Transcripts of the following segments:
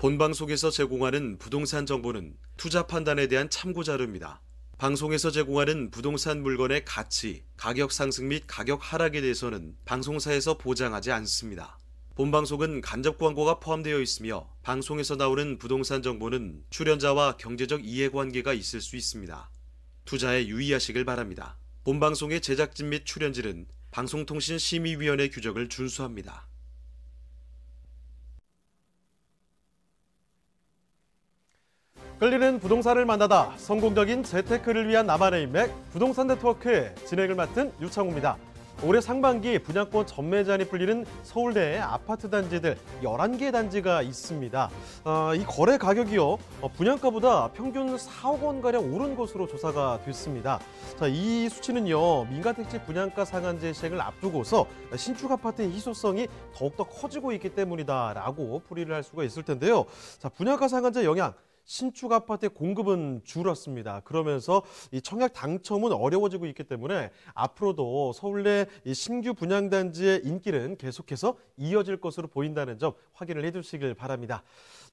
본방송에서 제공하는 부동산 정보는 투자 판단에 대한 참고 자료입니다. 방송에서 제공하는 부동산 물건의 가치, 가격 상승 및 가격 하락에 대해서는 방송사에서 보장하지 않습니다. 본방송은 간접 광고가 포함되어 있으며 방송에서 나오는 부동산 정보는 출연자와 경제적 이해관계가 있을 수 있습니다. 투자에 유의하시길 바랍니다. 본방송의 제작진 및 출연진은 방송통신심의위원회 규정을 준수합니다. 끌리는 부동산을 만나다 성공적인 재테크를 위한 나만의 인맥 부동산 네트워크의 진행을 맡은 유창호입니다. 올해 상반기 분양권 전매제한이 풀리는 서울대의 아파트 단지들 11개 단지가 있습니다. 이 거래 가격이요, 분양가보다 평균 4억 원가량 오른 것으로 조사가 됐습니다. 자, 이 수치는요, 민간택지 분양가 상한제 시행을 앞두고서 신축 아파트의 희소성이 더욱더 커지고 있기 때문이다라고 풀이를 할 수가 있을 텐데요. 자, 분양가 상한제 영향. 신축 아파트의 공급은 줄었습니다. 그러면서 이 청약 당첨은 어려워지고 있기 때문에 앞으로도 서울내 신규 분양단지의 인기는 계속해서 이어질 것으로 보인다는 점 확인을 해주시길 바랍니다.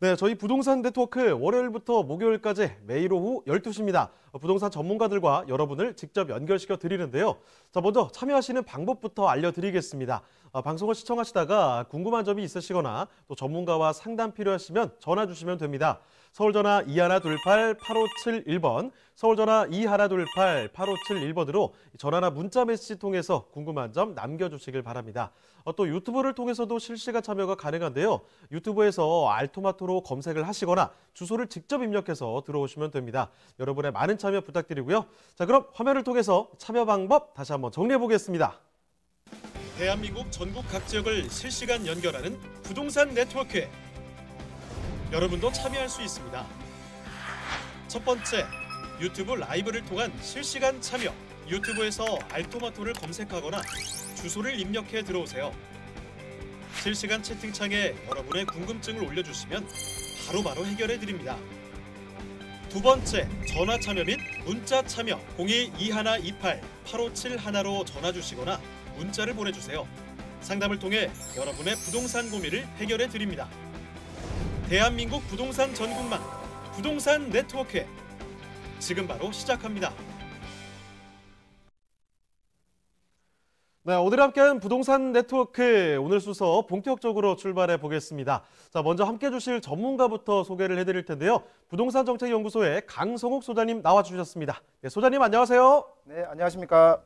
네, 저희 부동산 네트워크 월요일부터 목요일까지 매일 오후 12시입니다. 부동산 전문가들과 여러분을 직접 연결시켜 드리는데요. 자, 먼저 참여하시는 방법부터 알려드리겠습니다. 방송을 시청하시다가 궁금한 점이 있으시거나 또 전문가와 상담 필요하시면 전화 주시면 됩니다. 서울전화 2128-8571번, 서울전화 2128-8571번으로 전화나 문자 메시지 통해서 궁금한 점 남겨주시길 바랍니다. 또 유튜브를 통해서도 실시간 참여가 가능한데요. 유튜브에서 알토마토로 검색을 하시거나 주소를 직접 입력해서 들어오시면 됩니다. 여러분의 많은 참여 부탁드리고요. 자, 그럼 화면을 통해서 참여 방법 다시 한번 정리해 보겠습니다. 대한민국 전국 각 지역을 실시간 연결하는 부동산 네트워크. 여러분도 참여할 수 있습니다. 첫 번째, 유튜브 라이브를 통한 실시간 참여. 유튜브에서 알토마토를 검색하거나 주소를 입력해 들어오세요. 실시간 채팅창에 여러분의 궁금증을 올려주시면 바로바로 해결해 드립니다. 두 번째, 전화 참여 및 문자 참여. 02-2128-8571로 전화 주시거나 문자를 보내주세요. 상담을 통해 여러분의 부동산 고민을 해결해 드립니다. 대한민국 부동산 전국망 부동산 네트워크, 지금 바로 시작합니다. 네, 오늘 함께한 부동산 네트워크 오늘 순서 본격적으로 출발해 보겠습니다. 자, 먼저 함께 해주실 전문가부터 소개를 해드릴 텐데요. 부동산 정책연구소의 강성욱 소장님 나와주셨습니다. 네, 소장님 안녕하세요. 네, 안녕하십니까.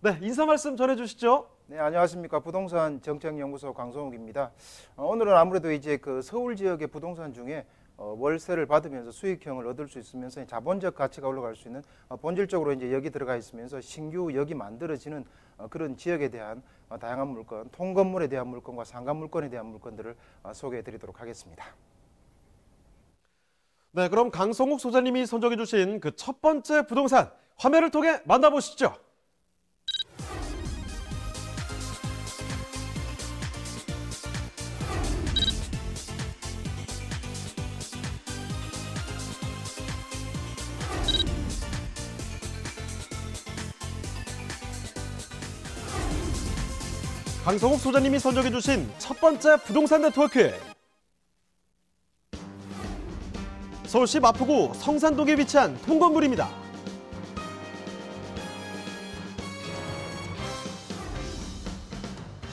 네, 인사 말씀 전해주시죠. 네, 안녕하십니까. 부동산 정책연구소 강성욱입니다. 오늘은 아무래도 이제 그 서울 지역의 부동산 중에 월세를 받으면서 수익형을 얻을 수 있으면서 자본적 가치가 올라갈 수 있는 본질적으로 이제 여기 들어가 있으면서 신규 여기 만들어지는 그런 지역에 대한 다양한 물건, 통건물에 대한 물건과 상가 물건에 대한 물건들을 소개해 드리도록 하겠습니다. 네, 그럼 강성욱 소장님이 선정해 주신 그 첫 번째 부동산 화면을 통해 만나보시죠. 강성욱 소장님이 선정해 주신 첫 번째 부동산 네트워크. 서울시 마포구 성산동에 위치한 통건물입니다.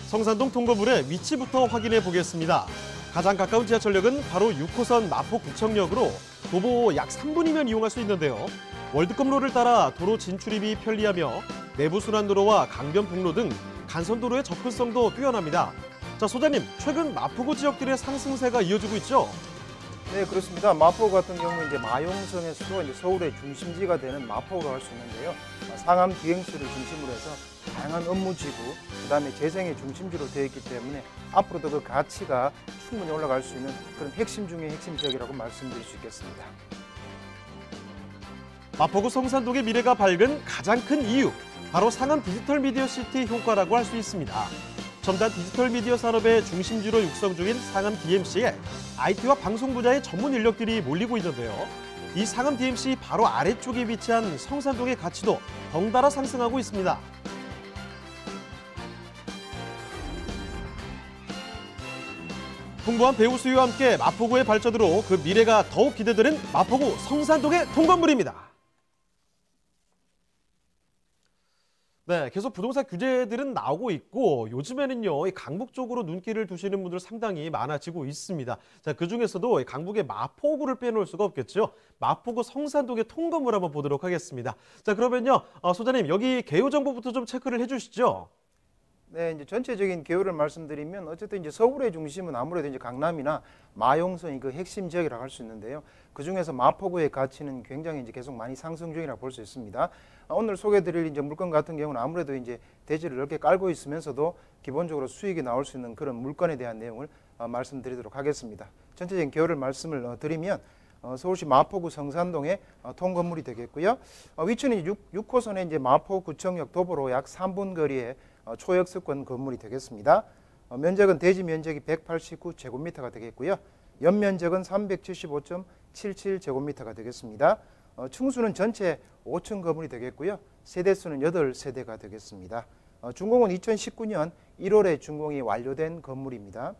성산동 통건물의 위치부터 확인해 보겠습니다. 가장 가까운 지하철역은 바로 6호선 마포구청역으로 도보 약 3분이면 이용할 수 있는데요. 월드컵로를 따라 도로 진출입이 편리하며 내부순환도로와 강변북로 등 간선도로의 접근성도 뛰어납니다. 자, 소장님, 최근 마포구 지역들의 상승세가 이어지고 있죠? 네, 그렇습니다. 마포 같은 경우는 이제 마용성에서도 이제 서울의 중심지가 되는 마포로 할 수 있는데요. 상암 비행시를 중심으로 해서 다양한 업무지구, 그다음에 재생의 중심지로 되어 있기 때문에 앞으로도 그 가치가 충분히 올라갈 수 있는 그런 핵심 중의 핵심 지역이라고 말씀드릴 수 있겠습니다. 마포구 성산동의 미래가 밝은 가장 큰 이유, 바로 상암 디지털 미디어 시티 효과라고 할 수 있습니다. 첨단 디지털 미디어 산업의 중심지로 육성 중인 상암 DMC에 IT와 방송 분야의 전문 인력들이 몰리고 있는데요. 이 상암 DMC 바로 아래쪽에 위치한 성산동의 가치도 덩달아 상승하고 있습니다. 풍부한 배우 수요와 함께 마포구의 발전으로 그 미래가 더욱 기대되는 마포구 성산동의 통건물입니다. 네, 계속 부동산 규제들은 나오고 있고 요즘에는요, 이 강북 쪽으로 눈길을 두시는 분들 상당히 많아지고 있습니다. 자, 그중에서도 강북의 마포구를 빼놓을 수가 없겠죠. 마포구 성산동의 통건물 한번 보도록 하겠습니다. 자, 그러면요, 소장님 여기 개요 정보부터 좀 체크를 해주시죠. 네, 이제 전체적인 개요를 말씀드리면 어쨌든 이제 서울의 중심은 아무래도 이제 강남이나 마용선이 그 핵심 지역이라고 할 수 있는데요. 그 중에서 마포구의 가치는 굉장히 이제 계속 많이 상승 중이라고 볼 수 있습니다. 오늘 소개해드릴 이제 물건 같은 경우는 아무래도 이제 대지를 넓게 깔고 있으면서도 기본적으로 수익이 나올 수 있는 그런 물건에 대한 내용을 말씀드리도록 하겠습니다. 전체적인 개요를 말씀을 드리면 서울시 마포구 성산동의 통건물이 되겠고요. 위치는 6호선의 이제 마포구청역 도보로 약 3분 거리에 초역세권 건물이 되겠습니다. 면적은 대지 면적이 189제곱미터가 되겠고요. 연면적은 375.77제곱미터가 되겠습니다. 층수는 전체 5층 건물이 되겠고요. 세대수는 8세대가 되겠습니다. 준공은 2019년 1월에 준공이 완료된 건물입니다.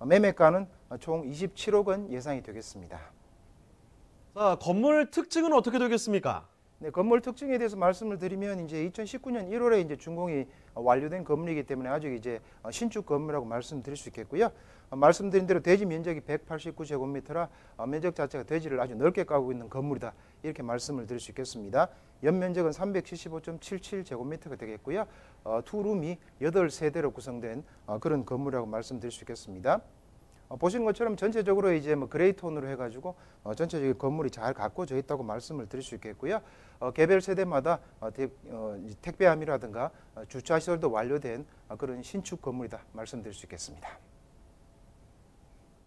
매매가는 총 27억 원 예상이 되겠습니다. 자, 건물 특징은 어떻게 되겠습니까? 네, 건물 특징에 대해서 말씀을 드리면 이제 2019년 1월에 이제 준공이 완료된 건물이기 때문에 아직 이제 신축 건물이라고 말씀드릴 수 있겠고요. 말씀드린 대로 대지 면적이 189제곱미터라 면적 자체가 대지를 아주 넓게 까고 있는 건물이다. 이렇게 말씀을 드릴 수 있겠습니다. 연면적은 375.77제곱미터가 되겠고요. 투룸이 8세대로 구성된 그런 건물이라고 말씀드릴 수 있겠습니다. 보신 것처럼 전체적으로 이제 뭐 그레이 톤으로 해가지고 전체적인 건물이 잘 가꿔져 있다고 말씀을 드릴 수 있겠고요. 개별 세대마다 택배함이라든가 주차 시설도 완료된 그런 신축 건물이다 말씀드릴 수 있겠습니다.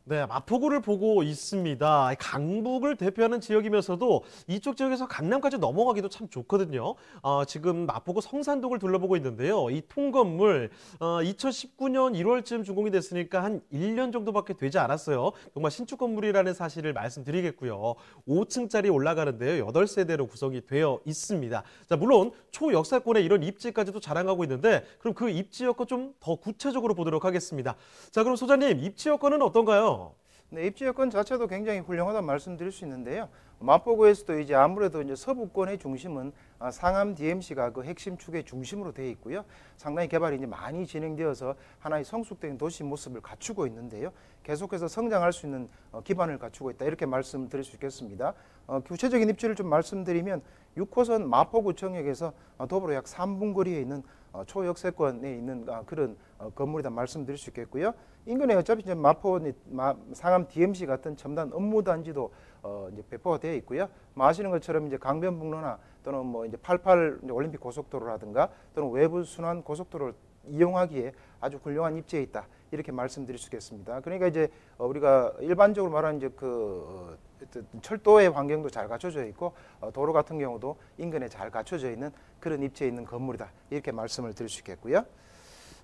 네, 마포구를 보고 있습니다. 강북을 대표하는 지역이면서도 이쪽 지역에서 강남까지 넘어가기도 참 좋거든요. 지금 마포구 성산동을 둘러보고 있는데요. 이 통건물 2019년 1월쯤 준공이 됐으니까 한 1년 정도밖에 되지 않았어요. 정말 신축 건물이라는 사실을 말씀드리겠고요. 5층짜리 올라가는데요. 8세대로 구성이 되어 있습니다. 자, 물론 초역세권의 이런 입지까지도 자랑하고 있는데 그럼 그 입지 여건 좀 더 구체적으로 보도록 하겠습니다. 자, 그럼 소장님, 입지 여건은 어떤가요? 네, 입지 여건 자체도 굉장히 훌륭하다고 말씀드릴 수 있는데요. 마포구에서도 이제 아무래도 이제 서부권의 중심은 상암 DMC가 그 핵심 축의 중심으로 되어 있고요. 상당히 개발이 이제 많이 진행되어서 하나의 성숙된 도시 모습을 갖추고 있는데요. 계속해서 성장할 수 있는 기반을 갖추고 있다. 이렇게 말씀드릴 수 있겠습니다. 구체적인 입지를 좀 말씀드리면 6호선 마포구청역에서 도보로 약 3분 거리에 있는 초역세권에 있는 그런 건물이다 말씀드릴 수 있겠고요. 인근에 어차피 이제 상암 DMC 같은 첨단 업무단지도 이제 배포가 되어 있고요. 아시는 것처럼 이제 강변북로나 또는 뭐 이제 88 올림픽 고속도로라든가 또는 외부 순환 고속도로를 이용하기에 아주 훌륭한 입지에 있다. 이렇게 말씀드릴 수 있겠습니다. 그러니까 이제 우리가 일반적으로 말하는 이제 그 철도의 환경도 잘 갖춰져 있고 도로 같은 경우도 인근에 잘 갖춰져 있는 그런 입지에 있는 건물이다. 이렇게 말씀을 드릴 수 있겠고요.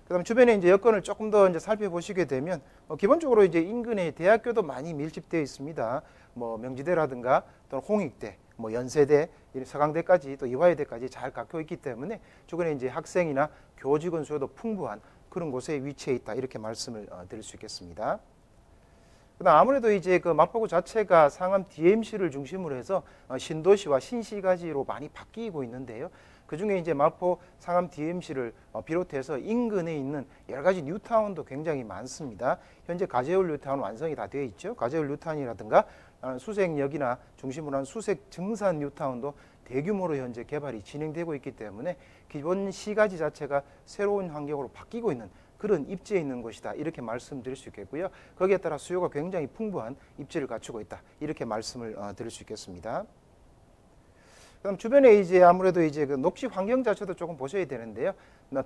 그다음 주변에 이제 여건을 조금 더 이제 살펴보시게 되면 기본적으로 이제 인근에 대학교도 많이 밀집되어 있습니다. 뭐 명지대라든가 또는 홍익대, 뭐 연세대, 서강대까지 또 이화여대까지 잘 갖고 있기 때문에 주변에 이제 학생이나 교직원 수요도 풍부한 그런 곳에 위치해 있다. 이렇게 말씀을 드릴 수 있겠습니다. 그다음 아무래도 이제 그 마포구 자체가 상암 DMC를 중심으로 해서 신도시와 신시가지로 많이 바뀌고 있는데요. 그중에 이제 마포 상암 DMC를 비롯해서 인근에 있는 여러 가지 뉴타운도 굉장히 많습니다. 현재 가재울 뉴타운 완성이 다 되어 있죠. 가재울 뉴타운이라든가 수색역이나 중심으로 한 수색 증산 뉴타운도 대규모로 현재 개발이 진행되고 있기 때문에 기본 시가지 자체가 새로운 환경으로 바뀌고 있는 그런 입지에 있는 곳이다. 이렇게 말씀드릴 수 있겠고요. 거기에 따라 수요가 굉장히 풍부한 입지를 갖추고 있다. 이렇게 말씀을 드릴 수 있겠습니다. 그럼 주변에 이제 아무래도 이제 그 녹지 환경 자체도 조금 보셔야 되는데요.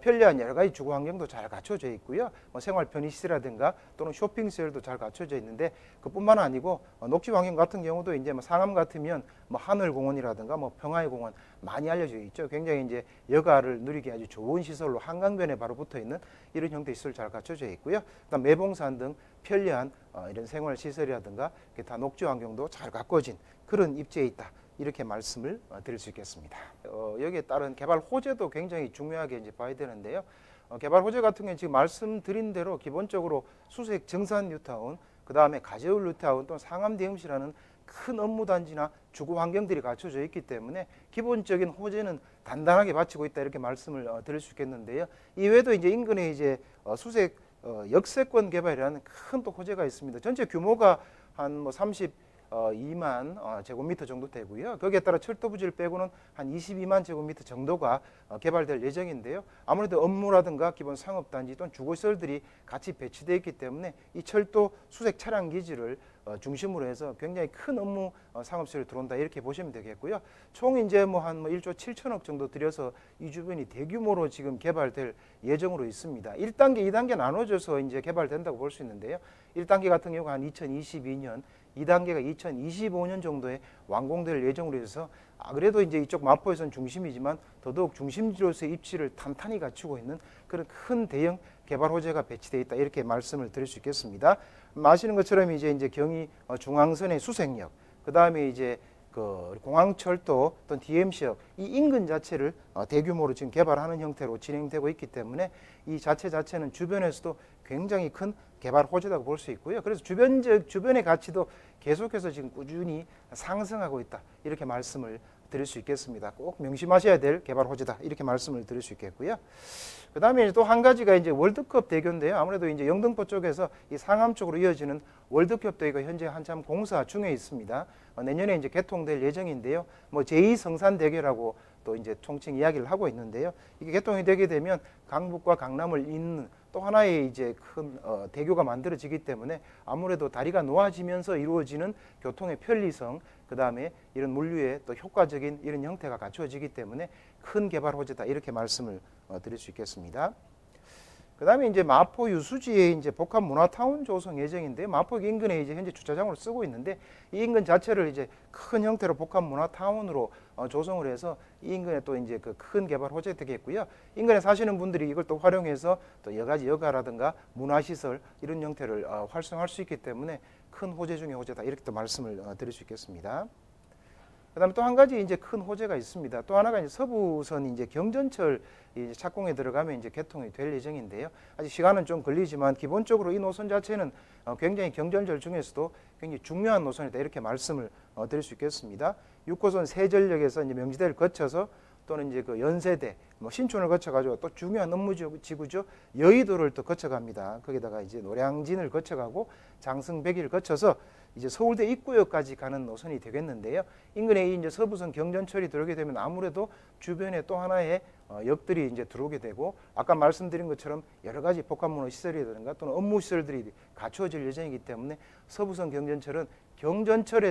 편리한 여러 가지 주거 환경도 잘 갖춰져 있고요. 뭐 생활 편의시설이라든가 또는 쇼핑 시설도 잘 갖춰져 있는데 그뿐만 아니고 녹지 환경 같은 경우도 이제 뭐 상암 같으면 뭐 하늘공원이라든가 뭐 평화의 공원 많이 알려져 있죠. 굉장히 이제 여가를 누리기 아주 좋은 시설로 한강변에 바로 붙어 있는 이런 형태의 시설 잘 갖춰져 있고요. 그다음 매봉산 등 편리한 이런 생활 시설이라든가 다 녹지 환경도 잘 가꿔진 그런 입지에 있다. 이렇게 말씀을 드릴 수 있겠습니다. 여기에 따른 개발 호재도 굉장히 중요하게 이제 봐야 되는데요. 개발 호재 같은 경우는 지금 말씀드린 대로 기본적으로 수색 증산 뉴타운 그다음에 가재울 루테하우스 또는 상암 대음시라는 큰 업무 단지나 주거 환경들이 갖춰져 있기 때문에 기본적인 호재는 단단하게 바치고 있다 이렇게 말씀을 드릴 수 있겠는데요. 이외에도 이제 인근에 이제 수색 역세권 개발이라는 큰 또 호재가 있습니다. 전체 규모가 한 뭐 32만 제곱미터 정도 되고요. 거기에 따라 철도 부지를 빼고는 한 22만 제곱미터 정도가 개발될 예정인데요. 아무래도 업무라든가 기본 상업단지 또는 주거시설들이 같이 배치되어 있기 때문에 이 철도 수색 차량 기지를 중심으로 해서 굉장히 큰 업무 상업시설이 들어온다 이렇게 보시면 되겠고요. 총 이제 뭐 한 1조 7천억 정도 들여서 이 주변이 대규모로 지금 개발될 예정으로 있습니다. 1단계, 2단계 나눠져서 이제 개발된다고 볼 수 있는데요. 1단계 같은 경우가 한 2022년, 2단계가 2025년 정도에 완공될 예정으로 해서 그래도 이제 이쪽 마포에서는 중심이지만 더더욱 중심지로서의 입지를 탄탄히 갖추고 있는 그런 큰 대형 개발 호재가 배치되어 있다 이렇게 말씀을 드릴 수 있겠습니다. 아시는 것처럼 이제 경의 중앙선의 수색역, 그 다음에 이제 그 공항철도 또는 DMC역 이 인근 자체를 대규모로 지금 개발하는 형태로 진행되고 있기 때문에 이 자체는 주변에서도 굉장히 큰 개발 호재라고 볼 수 있고요. 그래서 주변의 가치도 계속해서 지금 꾸준히 상승하고 있다 이렇게 말씀을 드릴 수 있겠습니다. 꼭 명심하셔야 될 개발 호재다 이렇게 말씀을 드릴 수 있겠고요. 그 다음에 또 한 가지가 이제 월드컵 대교인데요. 아무래도 이제 영등포 쪽에서 이 상암 쪽으로 이어지는 월드컵 대교가 현재 한참 공사 중에 있습니다. 내년에 이제 개통될 예정인데요. 뭐 제2성산대교라고 또 이제 총칭 이야기를 하고 있는데요. 이게 개통이 되게 되면 강북과 강남을 잇는 또 하나의 이제 큰 대교가 만들어지기 때문에 아무래도 다리가 놓아지면서 이루어지는 교통의 편리성, 그 다음에 이런 물류의 또 효과적인 이런 형태가 갖추어지기 때문에 큰 개발 호재다 이렇게 말씀을 드릴 수 있겠습니다. 그 다음에 이제 마포 유수지에 이제 복합 문화타운 조성 예정인데 마포 인근에 이제 현재 주차장으로 쓰고 있는데 이 인근 자체를 이제 큰 형태로 복합 문화타운으로 조성을 해서 이 인근에 또 이제 그 큰 개발 호재 되겠고요. 인근에 사시는 분들이 이걸 또 활용해서 또 여러 가지 여가라든가 문화시설 이런 형태를 활성화할 수 있기 때문에 큰 호재 중의 호재다 이렇게 또 말씀을 드릴 수 있겠습니다. 그다음에 또 한 가지 이제 큰 호재가 있습니다. 또 하나가 이제 서부선 이제 경전철 이제 착공에 들어가면 이제 개통이 될 예정인데요. 아직 시간은 좀 걸리지만 기본적으로 이 노선 자체는 굉장히 경전철 중에서도 굉장히 중요한 노선이다 이렇게 말씀을 드릴 수 있겠습니다. 6호선 세전역에서 이제 명지대를 거쳐서 또는 이제 그 연세대, 뭐 신촌을 거쳐가지고 또 중요한 업무지구죠 여의도를 또 거쳐갑니다. 거기다가 이제 노량진을 거쳐가고 장승백이를 거쳐서 이제 서울대 입구역까지 가는 노선이 되겠는데요. 인근에 이제 서부선 경전철이 들어오게 되면 아무래도 주변에 또 하나의 역들이 이제 들어오게 되고 아까 말씀드린 것처럼 여러 가지 복합문화 시설이라든가 또는 업무 시설들이 갖추어질 예정이기 때문에 서부선 경전철은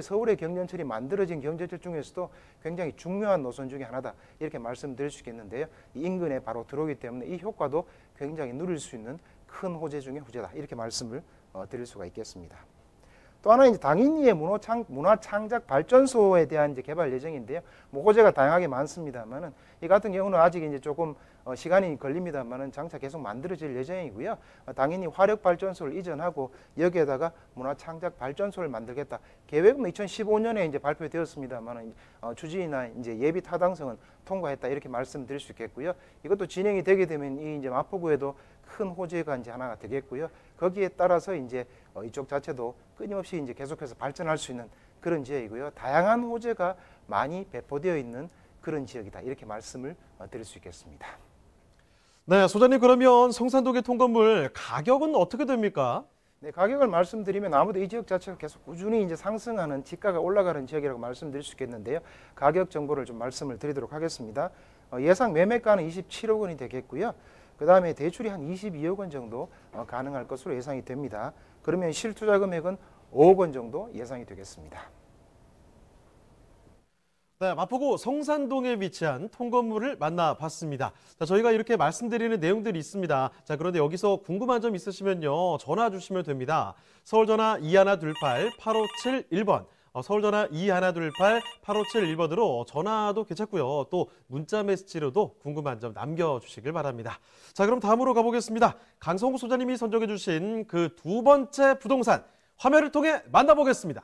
서울의 경전철이 만들어진 경전철 중에서도 굉장히 중요한 노선 중에 하나다 이렇게 말씀드릴 수 있겠는데요. 이 인근에 바로 들어오기 때문에 이 효과도 굉장히 누릴 수 있는 큰 호재 중의 호재다 이렇게 말씀을 드릴 수가 있겠습니다. 또 하나는 이제 당인리의 문화창작 발전소에 대한 이제 개발 예정인데요. 뭐 호재가 다양하게 많습니다만은 이 같은 경우는 아직 이제 조금 시간이 걸립니다만은 장차 계속 만들어질 예정이고요. 당연히 화력 발전소를 이전하고 여기에다가 문화창작 발전소를 만들겠다. 계획은 2015년에 이제 발표되었습니다만은 추진이나 이제 예비 타당성은 통과했다 이렇게 말씀드릴 수 있겠고요. 이것도 진행이 되게 되면 이 이제 마포구에도 큰 호재가 이제 하나가 되겠고요. 거기에 따라서 이제 이쪽 자체도 끊임없이 이제 계속해서 발전할 수 있는 그런 지역이고요. 다양한 호재가 많이 배포되어 있는 그런 지역이다 이렇게 말씀을 드릴 수 있겠습니다. 네, 소장님 그러면 성산동 개통 건물 가격은 어떻게 됩니까? 네, 가격을 말씀드리면 아무래도 이 지역 자체가 계속 꾸준히 이제 상승하는 지가가 올라가는 지역이라고 말씀드릴 수 있겠는데요. 가격 정보를 좀 말씀을 드리도록 하겠습니다. 예상 매매가는 27억 원이 되겠고요. 그 다음에 대출이 한 22억 원 정도 가능할 것으로 예상이 됩니다. 그러면 실투자 금액은 5억 원 정도 예상이 되겠습니다. 네, 마포구 성산동에 위치한 통건물을 만나봤습니다. 자, 저희가 이렇게 말씀드리는 내용들이 있습니다. 자, 그런데 여기서 궁금한 점 있으시면요. 전화 주시면 됩니다. 서울전화 2128-8571번. 서울전화 2128-8571번으로 전화도 괜찮고요. 또 문자 메시지로도 궁금한 점 남겨주시길 바랍니다. 자, 그럼 다음으로 가보겠습니다. 강성욱 소장님이 선정해 주신 그 두 번째 부동산 화면을 통해 만나보겠습니다.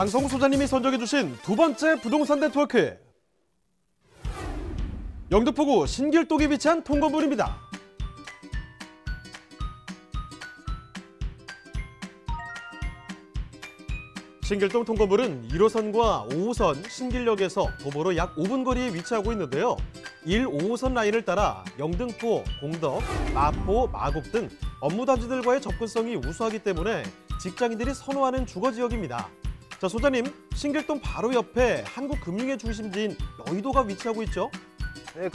방송 소장님이 선정해 주신 두 번째 부동산 네트워크. 영등포구 신길동에 위치한 통건물입니다. 신길동 통건물은 1호선과 5호선 신길역에서 도보로 약 5분 거리에 위치하고 있는데요. 1, 5호선 라인을 따라 영등포, 공덕, 마포, 마곡 등 업무단지들과의 접근성이 우수하기 때문에 직장인들이 선호하는 주거지역입니다. 자, 소장님, 신길동 바로 옆에 한국금융의 중심지인 여의도가 위치하고 있죠? 네,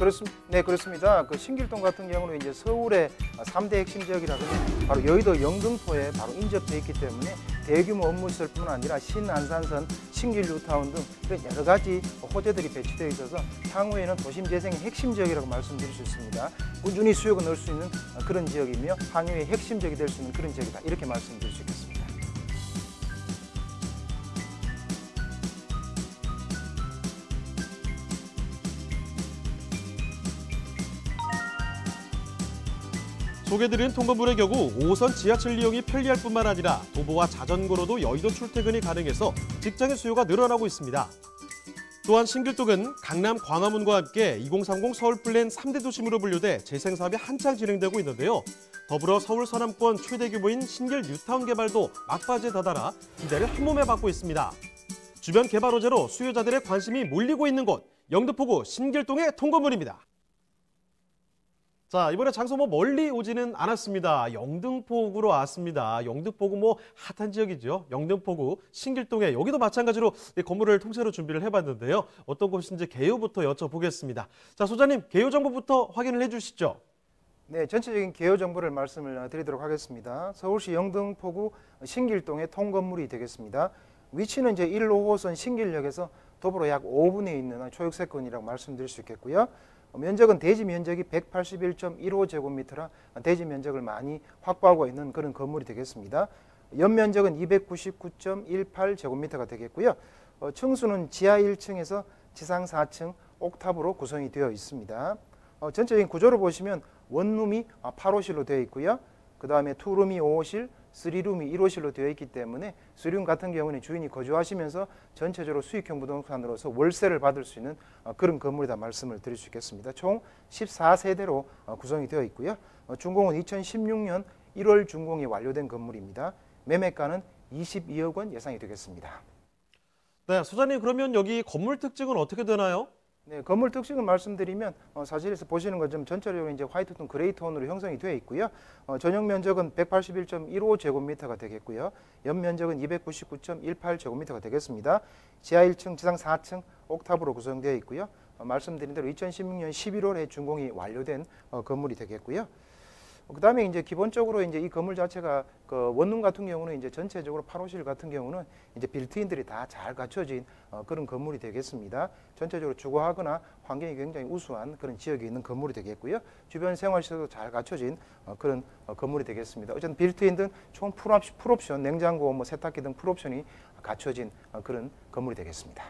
그렇습니다. 그 신길동 같은 경우는 이제 서울의 3대 핵심 지역이라 하면 바로 여의도 영등포에 바로 인접해 있기 때문에 대규모 업무시설뿐만 아니라 신안산선, 신길 뉴타운 등 이런 여러 가지 호재들이 배치되어 있어서 향후에는 도심 재생의 핵심 지역이라고 말씀드릴 수 있습니다. 꾸준히 수요가 넣을 수 있는 그런 지역이며 향후의 핵심 지역이 될 수 있는 그런 지역이다. 이렇게 말씀드릴 수 있겠습니다. 소개드린 통건물의 경우 5호선 지하철 이용이 편리할 뿐만 아니라 도보와 자전거로도 여의도 출퇴근이 가능해서 직장인 수요가 늘어나고 있습니다. 또한 신길동은 강남 광화문과 함께 2030 서울 플랜 3대 도심으로 분류돼 재생 사업이 한창 진행되고 있는데요. 더불어 서울 서남권 최대 규모인 신길 뉴타운 개발도 막바지에 다다라 기대를 한몸에 받고 있습니다. 주변 개발 호재로 수요자들의 관심이 몰리고 있는 곳, 영등포구 신길동의 통건물입니다. 자, 이번에 장소 멀리 오지는 않았습니다. 영등포구로 왔습니다. 영등포구 핫한 지역이죠. 영등포구 신길동에 여기도 마찬가지로 건물을 통째로 준비를 해봤는데요. 어떤 곳인지 개요부터 여쭤보겠습니다. 자, 소장님, 개요 정보부터 확인을 해주시죠. 네, 전체적인 개요 정보를 말씀을 드리도록 하겠습니다. 서울시 영등포구 신길동의 통건물이 되겠습니다. 위치는 이제 1, 5호선 신길역에서 도보로 약 5분에 있는 초역세권이라고 말씀드릴 수 있겠고요. 면적은 대지 면적이 181.15제곱미터라 대지 면적을 많이 확보하고 있는 그런 건물이 되겠습니다. 연면적은 299.18제곱미터가 되겠고요. 층수는 지하 1층에서 지상 4층 옥탑으로 구성이 되어 있습니다. 전체적인 구조를 보시면 원룸이 8호실로 되어 있고요. 그 다음에 투룸이 5호실, 3룸이 1호실로 되어 있기 때문에 3룸 같은 경우는 주인이 거주하시면서 전체적으로 수익형 부동산으로서 월세를 받을 수 있는 그런 건물이다 말씀을 드릴 수 있겠습니다. 총 14세대로 구성이 되어 있고요. 준공은 2016년 1월 준공이 완료된 건물입니다. 매매가는 22억 원 예상이 되겠습니다. 네, 소장님, 그러면 여기 건물 특징은 어떻게 되나요? 네, 건물 특징을 말씀드리면 사실에서 보시는 것처럼 전체적으로 이제 화이트톤, 그레이톤으로 형성이 되어 있고요. 전용 면적은 181.15제곱미터가 되겠고요. 연 면적은 299.18제곱미터가 되겠습니다. 지하 1층, 지상 4층 옥탑으로 구성되어 있고요. 말씀드린 대로 2016년 11월에 준공이 완료된 건물이 되겠고요. 그다음에 이제 기본적으로 이제 이 건물 자체가 그 원룸 같은 경우는 이제 전체적으로 8호실 같은 경우는 이제 빌트인들이 다 잘 갖춰진 그런 건물이 되겠습니다. 전체적으로 주거하거나 환경이 굉장히 우수한 그런 지역에 있는 건물이 되겠고요. 주변 생활시설도 잘 갖춰진 그런 건물이 되겠습니다. 어쨌든 빌트인 등 총 풀옵션, 냉장고, 세탁기 등 풀옵션이 갖춰진 그런 건물이 되겠습니다.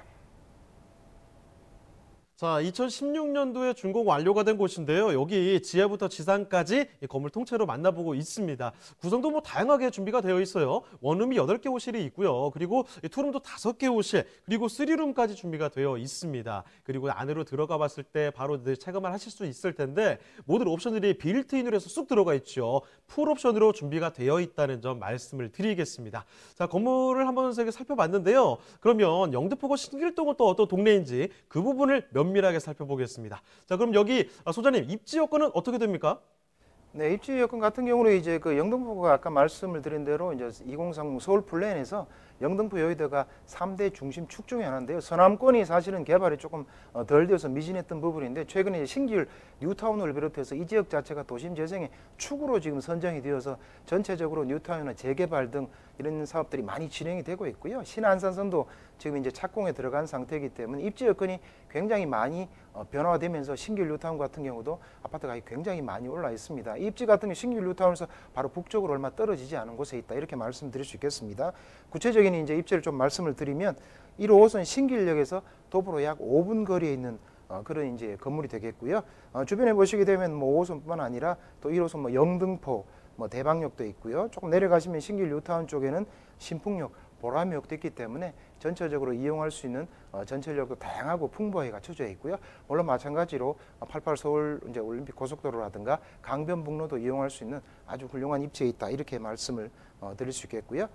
자, 2016년도에 준공 완료가 된 곳인데요. 여기 지하부터 지상까지 건물 통째로 만나보고 있습니다. 구성도 다양하게 준비가 되어 있어요. 원룸이 8개 호실이 있고요. 그리고 투룸도 5개 호실, 그리고 3룸까지 준비가 되어 있습니다. 그리고 안으로 들어가 봤을 때 바로 체감을 하실 수 있을 텐데 모든 옵션들이 빌트인으로 해서 쑥 들어가 있죠. 풀옵션으로 준비가 되어 있다는 점 말씀을 드리겠습니다. 자, 건물을 한번 살펴봤는데요. 그러면 영등포구 신길동은 또 어떤 동네인지 그 부분을 면밀하게 살펴보겠습니다. 자, 그럼 여기 소장님, 입지 여건은 어떻게 됩니까? 네, 입지 여건 같은 경우는 이제 그 영등포구가 아까 말씀을 드린 대로 이제 2030 서울 플랜에서 영등포 여의도가 3대 중심 축 중에 하나인데요. 서남권이 사실은 개발이 조금 덜 되어서 미진했던 부분인데 최근에 이제 신길 뉴타운을 비롯해서 이 지역 자체가 도심 재생의 축으로 지금 선정이 되어서 전체적으로 뉴타운이나 재개발 등 이런 사업들이 많이 진행이 되고 있고요. 신안산선도 지금 이제 착공에 들어간 상태이기 때문에 입지 여건이 굉장히 많이 변화되면서 신길 뉴타운 같은 경우도 아파트 가격이 굉장히 많이 올라 있습니다. 입지 같은 경우 신길 뉴타운에서 바로 북쪽으로 얼마 떨어지지 않은 곳에 있다 이렇게 말씀드릴 수 있겠습니다. 구체적인 이제 입지를 좀 말씀을 드리면 1호선 신길역에서 도보로 약 5분 거리에 있는 그런 이제 건물이 되겠고요. 주변에 보시게 되면 5호선뿐만 아니라 또 1호선 영등포, 대방역도 있고요. 조금 내려가시면 신길 뉴타운 쪽에는 신풍역, 보람이 없기 때문에 전체적으로 이용할 수 있는 전철역도 다양하고 풍부하게 갖춰져 있고요. 물론 마찬가지로 88 서울 이제 올림픽 고속도로라든가 강변북로도 이용할 수 있는 아주 훌륭한 입지에 있다 이렇게 말씀을 드릴 수 있겠고요.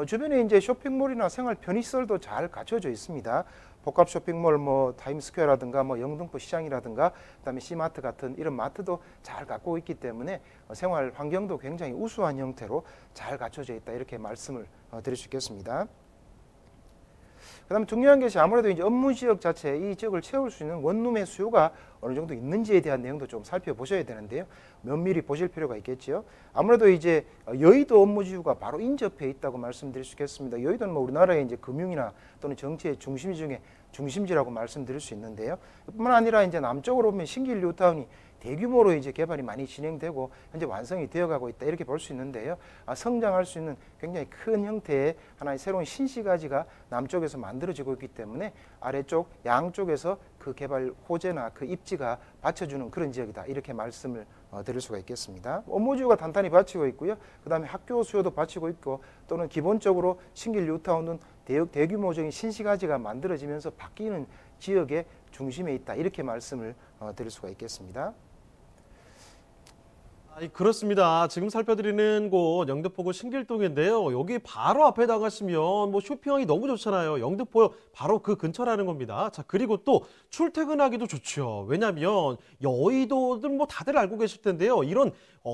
주변에 이제 쇼핑몰이나 생활 편의시설도 잘 갖춰져 있습니다. 복합 쇼핑몰, 타임스퀘어라든가 영등포 시장이라든가 그다음에 C마트 같은 이런 마트도 잘 갖고 있기 때문에 생활 환경도 굉장히 우수한 형태로 잘 갖춰져 있다 이렇게 말씀을 드릴 수 있겠습니다. 그다음에 중요한 것이 아무래도 이제 업무 지역 자체 이 지역을 채울 수 있는 원룸의 수요가 어느 정도 있는지에 대한 내용도 좀 살펴보셔야 되는데요. 면밀히 보실 필요가 있겠지요. 아무래도 이제 여의도 업무 지구가 바로 인접해 있다고 말씀드릴 수 있겠습니다. 여의도는 우리나라의 이제 금융이나 또는 정치의 중심 중에 중심지라고 말씀드릴 수 있는데요. 뿐만 아니라 이제 남쪽으로 보면 신길 뉴타운이 대규모로 이제 개발이 많이 진행되고 현재 완성이 되어가고 있다 이렇게 볼 수 있는데요. 성장할 수 있는 굉장히 큰 형태의 하나의 새로운 신시가지가 남쪽에서 만들어지고 있기 때문에 아래쪽 양쪽에서 그 개발 호재나 그 입지가 받쳐주는 그런 지역이다 이렇게 말씀을 드릴 수가 있겠습니다. 업무지구가 단단히 받치고 있고요. 그 다음에 학교 수요도 받치고 있고 또는 기본적으로 신길 뉴타운은 대규모적인 신시가지가 만들어지면서 바뀌는 지역의 중심에 있다 이렇게 말씀을 드릴 수가 있겠습니다. 그렇습니다. 지금 살펴드리는 곳 영등포구 신길동인데요. 여기 바로 앞에 나가시면 쇼핑하기 너무 좋잖아요. 영등포 바로 그 근처라는 겁니다. 자, 그리고 또 출퇴근하기도 좋죠. 왜냐하면 여의도들 다들 알고 계실 텐데요. 이런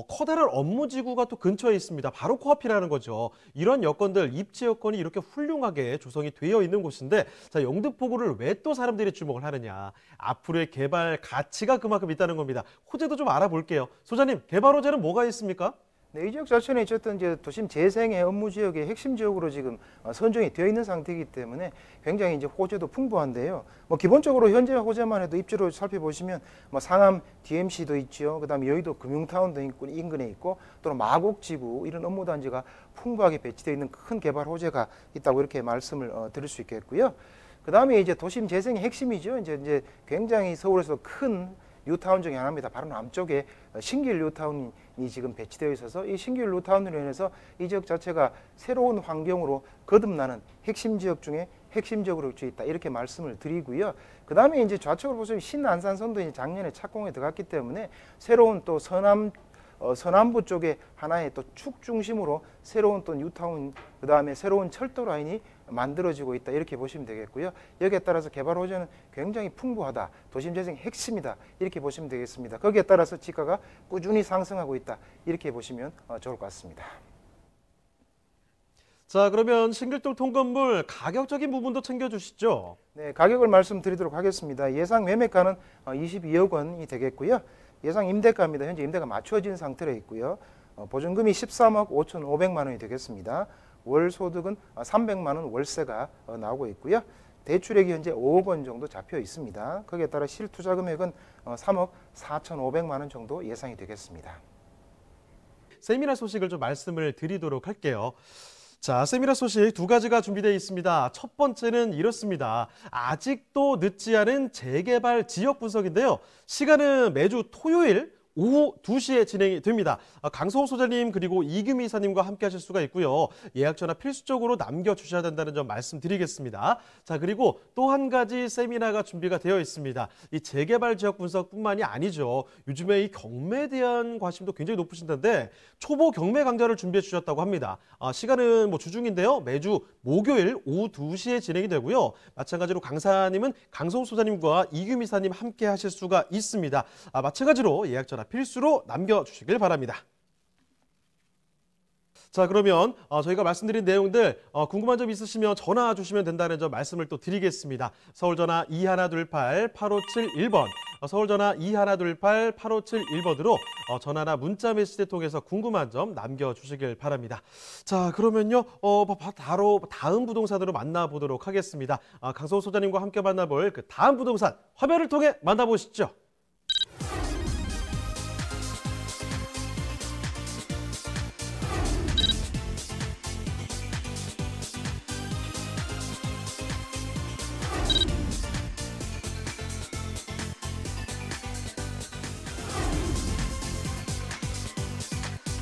커다란 업무지구가 또 근처에 있습니다. 바로 코앞이라는 거죠. 이런 여건들, 입지 여건이 이렇게 훌륭하게 조성이 되어 있는 곳인데, 자, 영등포구를 왜 또 사람들이 주목을 하느냐? 앞으로의 개발 가치가 그만큼 있다는 겁니다. 호재도 좀 알아볼게요. 소장님, 개발 호재는 뭐가 있습니까? 네, 이 지역 자체는 어쨌든 이제 도심 재생의 업무 지역의 핵심 지역으로 지금 선정이 되어 있는 상태이기 때문에 굉장히 이제 호재도 풍부한데요. 기본적으로 현재 호재만 해도 입지로 살펴보시면 상암 DMC도 있죠. 그다음에 여의도 금융타운도 있고 인근에 있고 또는 마곡지구 이런 업무 단지가 풍부하게 배치되어 있는 큰 개발 호재가 있다고 이렇게 말씀을 드릴 수 있겠고요. 그다음에 이제 도심 재생의 핵심이죠. 이제 굉장히 서울에서 큰 뉴타운 중에 하나입니다. 바로 남쪽에 신길 뉴타운이 지금 배치되어 있어서 이 신길 뉴타운으로 인해서 이 지역 자체가 새로운 환경으로 거듭나는 핵심 지역 중에 핵심 지역으로 있다 이렇게 말씀을 드리고요. 그 다음에 이제 좌측으로 보시면 신안산선도 이제 작년에 착공에 들어갔기 때문에 새로운 또 서남부 쪽에 하나의 또 축 중심으로 새로운 또 뉴타운 그 다음에 새로운 철도 라인이 만들어지고 있다 이렇게 보시면 되겠고요. 여기에 따라서 개발 호재는 굉장히 풍부하다. 도심재생 핵심이다 이렇게 보시면 되겠습니다. 거기에 따라서 지가가 꾸준히 상승하고 있다 이렇게 보시면 좋을 것 같습니다. 자, 그러면 신길동 통건물 가격적인 부분도 챙겨주시죠. 네, 가격을 말씀드리도록 하겠습니다. 예상 매매가는 22억 원이 되겠고요. 예상 임대가입니다. 현재 임대가 맞춰진 상태로 있고요. 보증금이 13억 5,500만 원이 되겠습니다. 월 소득은 300만 원 월세가 나오고 있고요. 대출액이 현재 5억 원 정도 잡혀 있습니다. 거기에 따라 실투자 금액은 3억 4,500만 원 정도 예상이 되겠습니다. 세미나 소식을 좀 말씀을 드리도록 할게요. 자, 세미나 소식 두 가지가 준비되어 있습니다. 첫 번째는 이렇습니다. 아직도 늦지 않은 재개발 지역 분석인데요. 시간은 매주 토요일 오후 2시에 진행이 됩니다. 강성호 소장님 그리고 이규미 이사님과 함께 하실 수가 있고요. 예약 전화 필수적으로 남겨주셔야 된다는 점 말씀드리겠습니다. 자, 그리고 또 한 가지 세미나가 준비가 되어 있습니다. 이 재개발 지역 분석뿐만이 아니죠. 요즘에 이 경매에 대한 관심도 굉장히 높으신 텐데 초보 경매 강좌를 준비해 주셨다고 합니다. 시간은 주중인데요. 매주 목요일 오후 2시에 진행이 되고요. 마찬가지로 강사님은 강성호 소장님과 이규미 이사님 함께 하실 수가 있습니다. 마찬가지로 예약 전화 필수로 남겨주시길 바랍니다. 자, 그러면 저희가 말씀드린 내용들 궁금한 점 있으시면 전화 주시면 된다는 점 말씀을 또 드리겠습니다. 서울전화 2128-8571번, 서울전화 2128-8571번으로 전화나 문자 메시지 통해서 궁금한 점 남겨주시길 바랍니다. 자, 그러면요 바로 다음 부동산으로 만나보도록 하겠습니다. 강성호 소장님과 함께 만나볼 그 다음 부동산 화면을 통해 만나보시죠.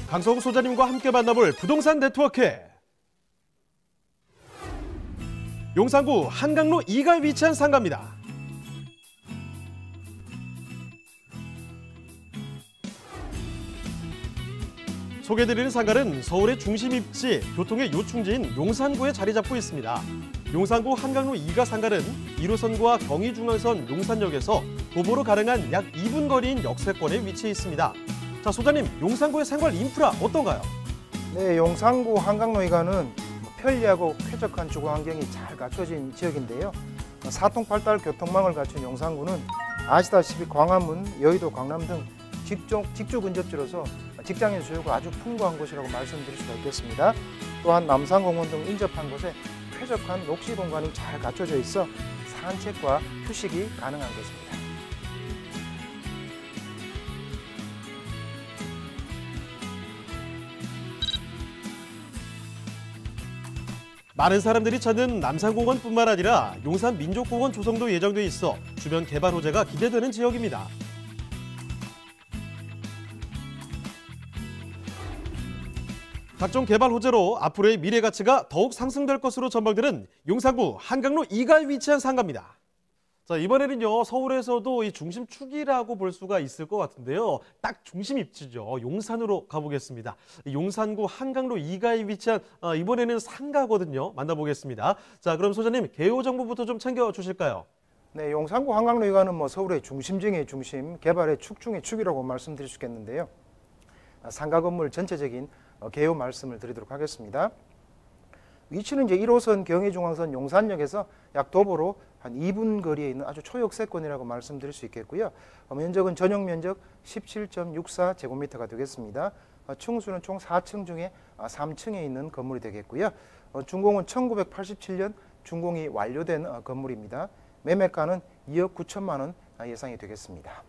강성욱 소장님과 함께 만나볼 부동산 네트워크. 용산구 한강로 2가에 위치한 상가입니다. 소개해드리는 상가는 서울의 중심 입지, 교통의 요충지인 용산구에 자리 잡고 있습니다. 용산구 한강로 2가 상가는 1호선과 경의중앙선 용산역에서 도보로 가능한 약 2분 거리인 역세권에 위치해 있습니다. 자, 소장님, 용산구의 생활 인프라 어떤가요? 네, 용산구 한강로 2가는 편리하고 쾌적한 주거 환경이 잘 갖춰진 지역인데요. 사통팔달 교통망을 갖춘 용산구는 아시다시피 광화문, 여의도, 강남 등 직주 근접지로서 직장인 수요가 아주 풍부한 곳이라고 말씀드릴 수가 있겠습니다. 또한 남산공원 등 인접한 곳에 쾌적한 녹지 공간이 잘 갖춰져 있어 산책과 휴식이 가능한 곳입니다. 많은 사람들이 찾는 남산공원뿐만 아니라 용산민족공원 조성도 예정돼 있어 주변 개발 호재가 기대되는 지역입니다. 각종 개발 호재로 앞으로의 미래 가치가 더욱 상승될 것으로 전망되는 용산구 한강로 2가에 위치한 상가입니다. 자, 이번에는요, 서울에서도 이 중심축이라고 볼 수가 있을 것 같은데요. 딱 중심 입지죠. 용산으로 가보겠습니다. 용산구 한강로 2가에 위치한 이번에는 상가거든요. 만나보겠습니다. 자, 그럼 소장님, 개요 정보부터 좀 챙겨주실까요? 네, 용산구 한강로 2가는 서울의 중심 중의 중심, 개발의 축 중의 축이라고 말씀드릴 수 있겠는데요. 상가 건물 전체적인 개요 말씀을 드리도록 하겠습니다. 위치는 이제 1호선 경의중앙선 용산역에서 약 도보로 한 2분 거리에 있는 아주 초역세권이라고 말씀드릴 수 있겠고요. 면적은 전용 면적 17.64제곱미터가 되겠습니다. 층수는 총 4층 중에 3층에 있는 건물이 되겠고요. 준공은 1987년 준공이 완료된 건물입니다. 매매가는 2억 9천만 원 예상이 되겠습니다.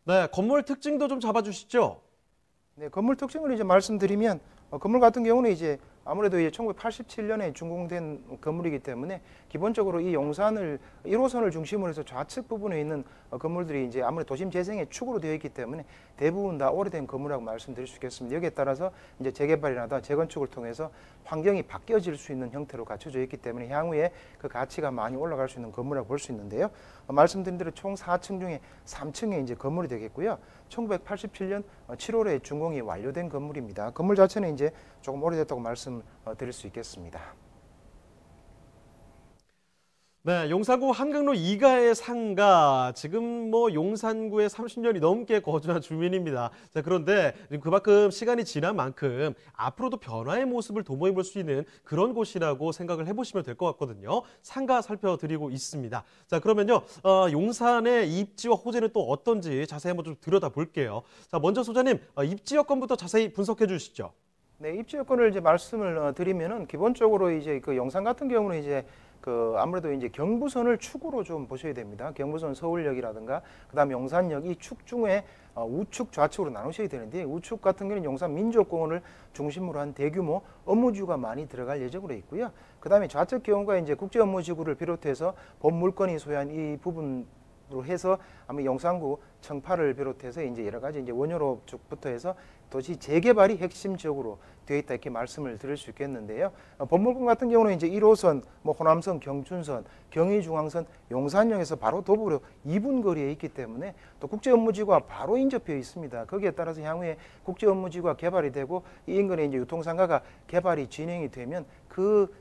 네, 건물 특징도 좀 잡아주시죠. 네, 건물 특징을 이제 말씀드리면 건물 같은 경우는 이제 아무래도 1987년에 준공된 건물이기 때문에 기본적으로 이 용산을 1호선을 중심으로 해서 좌측 부분에 있는 건물들이 이제 아무래도 도심 재생의 축으로 되어 있기 때문에 대부분 다 오래된 건물이라고 말씀드릴 수 있겠습니다. 여기에 따라서 이제 재개발이나 재건축을 통해서 환경이 바뀌어질 수 있는 형태로 갖춰져 있기 때문에 향후에 그 가치가 많이 올라갈 수 있는 건물이라고 볼 수 있는데요. 말씀드린 대로 총 4층 중에 3층에 이제 건물이 되겠고요. 1987년 7월에 준공이 완료된 건물입니다. 건물 자체는 이제 조금 오래됐다고 말씀드릴 수 있겠습니다. 네, 용산구 한강로 2가의 상가, 지금 용산구에 30년이 넘게 거주한 주민입니다. 자, 그런데 그만큼 시간이 지난 만큼 앞으로도 변화의 모습을 도모해 볼 수 있는 그런 곳이라고 생각을 해보시면 될 것 같거든요. 상가 살펴드리고 있습니다. 자, 그러면요, 용산의 입지와 호재는 또 어떤지 자세히 한번 좀 들여다볼게요. 자, 먼저 소장님, 입지 여건부터 자세히 분석해 주시죠. 네, 입지 여건을 이제 말씀을 드리면은 기본적으로 이제 그 용산 같은 경우는 이제 아무래도 이제 경부선을 축으로 좀 보셔야 됩니다. 경부선 서울역이라든가 그다음 용산역 이 축 중에 우측 좌측으로 나누셔야 되는데 우측 같은 경우는 용산 민족공원을 중심으로 한 대규모 업무지구가 많이 들어갈 예정으로 있고요. 그다음에 좌측 경우가 이제 국제 업무지구를 비롯해서 본 물건이 소유한 이 부분으로 해서 아마 용산구 청파를 비롯해서 이제 여러 가지 이제 원효로 쪽부터 해서 도시 재개발이 핵심 지역으로 되어 있다 이렇게 말씀을 드릴 수 있겠는데요. 본물권 같은 경우는 이제 1호선, 호남선, 경춘선, 경의중앙선, 용산역에서 바로 도보로 2분 거리에 있기 때문에 또 국제 업무지구가 바로 인접해 있습니다. 거기에 따라서 향후에 국제 업무지구가 개발이 되고 이 인근에 이제 유통상가가 개발이 진행이 되면 그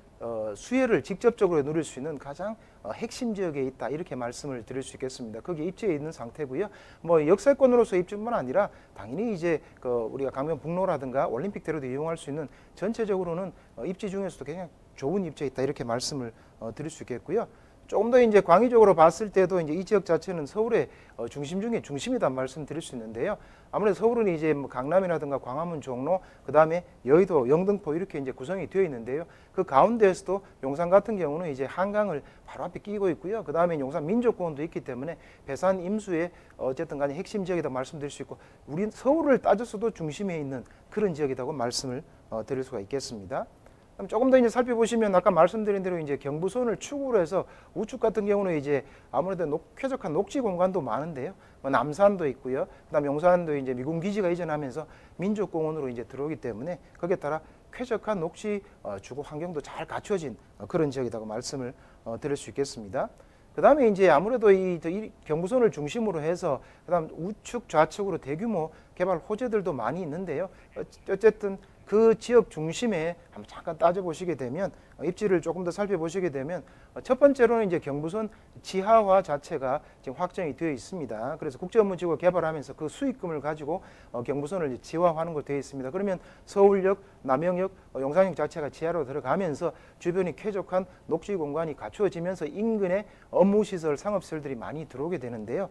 수혜를 직접적으로 누릴 수 있는 가장 핵심 지역에 있다 이렇게 말씀을 드릴 수 있겠습니다. 거기 입지에 있는 상태고요. 역세권으로서 입지뿐만 아니라 당연히 이제 우리가 강변북로라든가 올림픽대로도 이용할 수 있는 전체적으로는 입지 중에서도 굉장히 좋은 입지에 있다 이렇게 말씀을 드릴 수 있겠고요. 조금 더 이제 광의적으로 봤을 때도 이제 이 지역 자체는 서울의 중심 중에 중심이다 말씀드릴 수 있는데요. 아무래도 서울은 이제 강남이라든가 광화문, 종로, 그 다음에 여의도, 영등포 이렇게 이제 구성이 되어 있는데요. 그 가운데에서도 용산 같은 경우는 이제 한강을 바로 앞에 끼고 있고요. 그 다음에 용산 민족공원도 있기 때문에 배산 임수의 어쨌든 간에 핵심 지역이다 말씀드릴 수 있고 우리 서울을 따졌어도 중심에 있는 그런 지역이라고 말씀을 드릴 수가 있겠습니다. 그럼 조금 더 이제 살펴보시면 아까 말씀드린 대로 이제 경부선을 축으로 해서 우측 같은 경우는 이제 아무래도 쾌적한 녹지 공간도 많은데요. 뭐 남산도 있고요. 그다음 용산도 이제 미군 기지가 이전하면서 민족공원으로 이제 들어오기 때문에 거기에 따라 쾌적한 녹지 주거 환경도 잘 갖춰진 그런 지역이라고 말씀을 드릴 수 있겠습니다. 그다음에 이제 아무래도 이 경부선을 중심으로 해서 그다음 우측 좌측으로 대규모 개발 호재들도 많이 있는데요. 어쨌든 그 지역 중심에 한번 잠깐 따져보시게 되면 입지를 조금 더 살펴보시게 되면 첫 번째로는 이제 경부선 지하화 자체가 지금 확정이 되어 있습니다. 그래서 국제업무지구를 개발하면서 그 수익금을 가지고 경부선을 지하화하는 거 되어 있습니다. 그러면 서울역, 남영역, 용산역 자체가 지하로 들어가면서 주변이 쾌적한 녹지 공간이 갖추어지면서 인근에 업무시설, 상업시설들이 많이 들어오게 되는데요.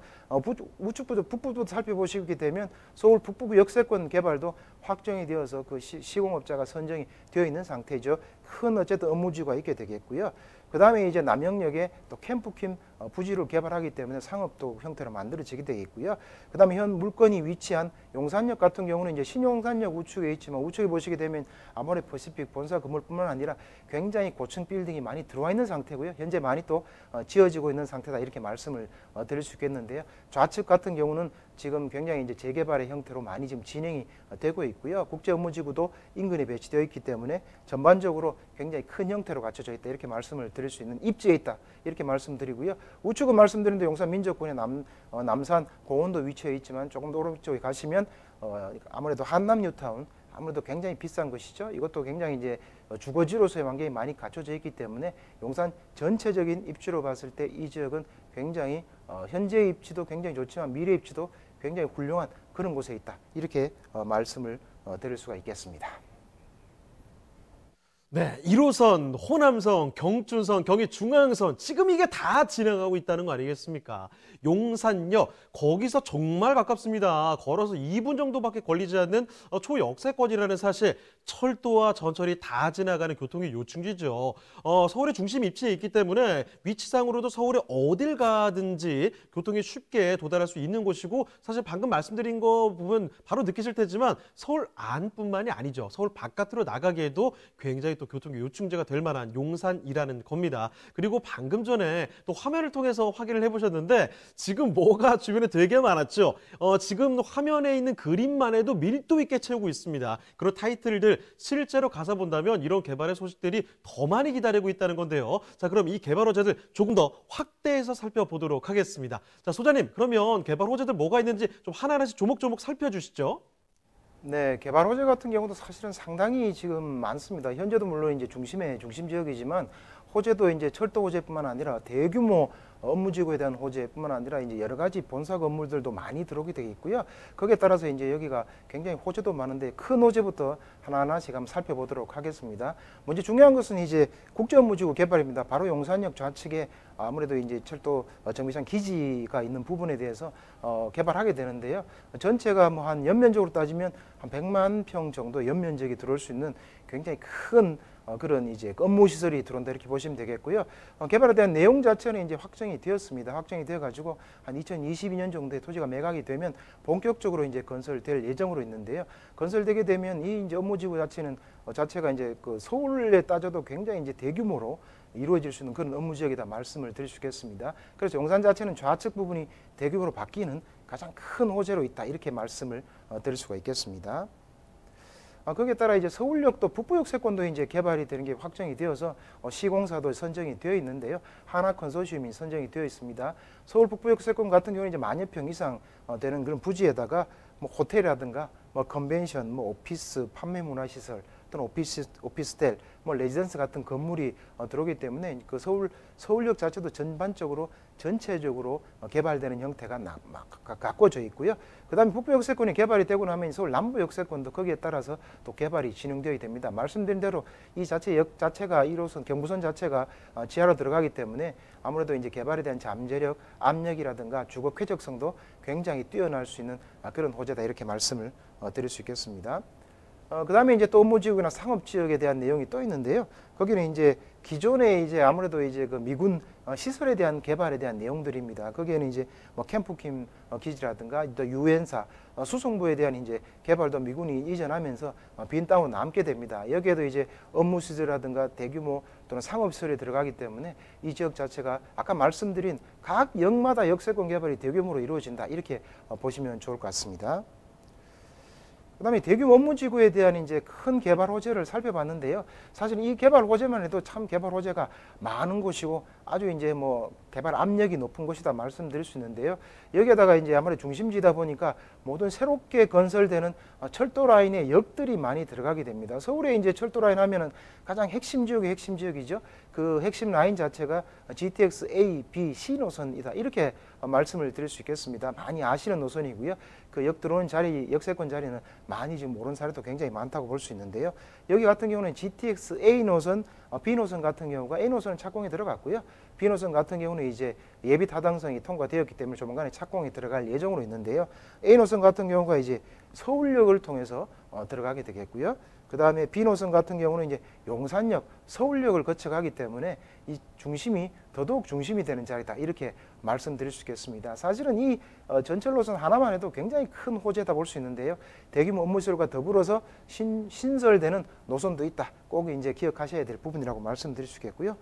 우측부터 북부도 살펴보시게 되면 서울 북부구 역세권 개발도 확정이 되어서 그 시공업자가 선정이 되어 있는 상태죠. 큰 어쨌든 업무지구가 있게 되겠고요. 그 다음에 이제 남영역에 또 캠프킴 부지를 개발하기 때문에 상업도 형태로 만들어지게 되겠고요. 그 다음에 현 물건이 위치한 용산역 같은 경우는 이제 신용산역 우측에 있지만 우측에 보시게 되면 아모레 퍼시픽 본사 건물뿐만 아니라 굉장히 고층 빌딩이 많이 들어와 있는 상태고요. 현재 많이 또 지어지고 있는 상태다 이렇게 말씀을 드릴 수 있겠는데요. 좌측 같은 경우는 지금 굉장히 이제 재개발의 형태로 많이 지금 진행이 되고 있고요. 국제업무지구도 인근에 배치되어 있기 때문에 전반적으로 굉장히 큰 형태로 갖춰져 있다 이렇게 말씀을 드릴 수 있는 입지에 있다 이렇게 말씀드리고요. 우측은 말씀드렸는데 용산 민족군의 남산 공원도 위치해 있지만 조금 더 오른쪽에 가시면 아무래도 한남 뉴타운 아무래도 굉장히 비싼 것이죠. 이것도 굉장히 이제 주거지로서의 환경이 많이 갖춰져 있기 때문에 용산 전체적인 입지로 봤을 때 이 지역은 굉장히 현재 입지도 굉장히 좋지만 미래 입지도 굉장히 훌륭한 그런 곳에 있다. 이렇게 말씀을 드릴 수가 있겠습니다. 네, 1호선, 호남선, 경춘선, 경의중앙선 지금 이게 다 진행하고 있다는 거 아니겠습니까? 용산역 거기서 정말 가깝습니다. 걸어서 2분 정도밖에 걸리지 않는 초역세권이라는 사실, 철도와 전철이 다 지나가는 교통의 요충지죠. 서울의 중심 입지에 있기 때문에 위치상으로도 서울에 어딜 가든지 교통이 쉽게 도달할 수 있는 곳이고, 사실 방금 말씀드린 거 보면 바로 느끼실 테지만 서울 안뿐만이 아니죠. 서울 바깥으로 나가기에도 굉장히 또 교통의 요충지가 될 만한 용산이라는 겁니다. 그리고 방금 전에 또 화면을 통해서 확인을 해보셨는데 지금 뭐가 주변에 되게 많았죠. 지금 화면에 있는 그림만 해도 밀도 있게 채우고 있습니다. 그런 타이틀들 실제로 가서 본다면 이런 개발의 소식들이 더 많이 기다리고 있다는 건데요. 자, 그럼 이 개발 호재들 조금 더 확대해서 살펴보도록 하겠습니다. 자, 소장님, 그러면 개발 호재들 뭐가 있는지 좀 하나하나씩 조목조목 살펴주시죠. 네, 개발 호재 같은 경우도 사실은 상당히 지금 많습니다. 현재도 물론 이제 중심 지역이지만 호재도 이제 철도 호재뿐만 아니라 대규모 업무지구에 대한 호재뿐만 아니라 이제 여러 가지 본사 건물들도 많이 들어오게 되겠고요. 거기에 따라서 이제 여기가 굉장히 호재도 많은데 큰 호재부터 하나하나씩 한번 살펴보도록 하겠습니다. 먼저 중요한 것은 이제 국제업무지구 개발입니다. 바로 용산역 좌측에 아무래도 이제 철도 정비상 기지가 있는 부분에 대해서 개발하게 되는데요. 전체가 뭐 한 연면적으로 따지면 한 100만 평 정도 연면적이 들어올 수 있는 굉장히 큰 그런 이제 업무 시설이 들어온다 이렇게 보시면 되겠고요. 개발에 대한 내용 자체는 이제 확정이 되었습니다. 확정이 되어 가지고 한 2022년 정도에 토지가 매각이 되면 본격적으로 이제 건설될 예정으로 있는데요. 건설되게 되면 이 이제 업무지구 자체가 이제 그 서울에 따져도 굉장히 이제 대규모로 이루어질 수 있는 그런 업무 지역이다 말씀을 드릴 수 있겠습니다. 그래서 용산 자체는 좌측 부분이 대규모로 바뀌는 가장 큰 호재로 있다 이렇게 말씀을 드릴 수가 있겠습니다. 거기에 따라 이제 서울역도 북부역세권도 이제 개발이 되는 게 확정이 되어서 시공사도 선정이 되어 있는데요. 하나 컨소시엄이 선정이 되어 있습니다. 서울 북부역세권 같은 경우는 이제 10,000여 평 이상 되는 그런 부지에다가 뭐 호텔이라든가 뭐 컨벤션, 뭐 오피스, 판매 문화시설 또는 오피스텔, 뭐 레지던스 같은 건물이 들어오기 때문에 그 서울역 자체도 전체적으로 개발되는 형태가 가꿔져 있고요. 그다음에 북부역세권이 개발이 되고 나면 서울 남부역세권도 거기에 따라서 또 개발이 진행되어야 됩니다. 말씀드린 대로 이 역 자체가 1호선 경부선 자체가 지하로 들어가기 때문에 아무래도 이제 개발에 대한 잠재력, 압력이라든가 주거 쾌적성도 굉장히 뛰어날 수 있는 그런 호재다 이렇게 말씀을 드릴 수 있겠습니다. 그다음에 이제 또 업무 지역이나 상업 지역에 대한 내용이 또 있는데요. 거기는 이제 기존에 이제 아무래도 이제 그 미군 시설에 대한 개발에 대한 내용들입니다. 거기에는 이제 뭐 캠프킴 기지라든가 또 유엔사 수송부에 대한 이제 개발도 미군이 이전하면서 빈 땅으로 남게 됩니다. 여기에도 이제 업무 시설이라든가 대규모 또는 상업 시설이 들어가기 때문에 이 지역 자체가 아까 말씀드린 각 역마다 역세권 개발이 대규모로 이루어진다. 이렇게 보시면 좋을 것 같습니다. 그다음에 대규모 업무지구에 대한 이제 큰 개발 호재를 살펴봤는데요. 사실 이 개발 호재만 해도 참 개발 호재가 많은 곳이고 아주 이제 뭐 개발 압력이 높은 곳이다 말씀드릴 수 있는데요. 여기에다가 이제 아무래도 중심지다 보니까 모든 새롭게 건설되는 철도 라인의 역들이 많이 들어가게 됩니다. 서울에 이제 철도 라인 하면은 가장 핵심 지역의 핵심 지역이죠. 그 핵심 라인 자체가 GTX A, B, C 노선이다. 이렇게 말씀을 드릴 수 있겠습니다. 많이 아시는 노선이고요. 그 역 들어오는 자리, 역세권 자리는 많이 지금 모르는 사례도 굉장히 많다고 볼 수 있는데요. 여기 같은 경우는 GTX A 노선, B 노선 같은 경우가 A 노선은 착공이 들어갔고요. B 노선 같은 경우는 이제 예비 타당성이 통과되었기 때문에 조만간에 착공이 들어갈 예정으로 있는데요. A 노선 같은 경우가 이제 서울역을 통해서 들어가게 되겠고요. 그 다음에 B 노선 같은 경우는 이제 용산역, 서울역을 거쳐가기 때문에 이 중심이 더더욱 중심이 되는 자리다. 이렇게 말씀드릴 수 있겠습니다. 사실은 이 전철 노선 하나만 해도 굉장히 큰 호재다 볼 수 있는데요. 대규모 업무시설과 더불어서 신설되는 노선도 있다. 꼭 이제 기억하셔야 될 부분이라고 말씀드릴 수 있겠고요.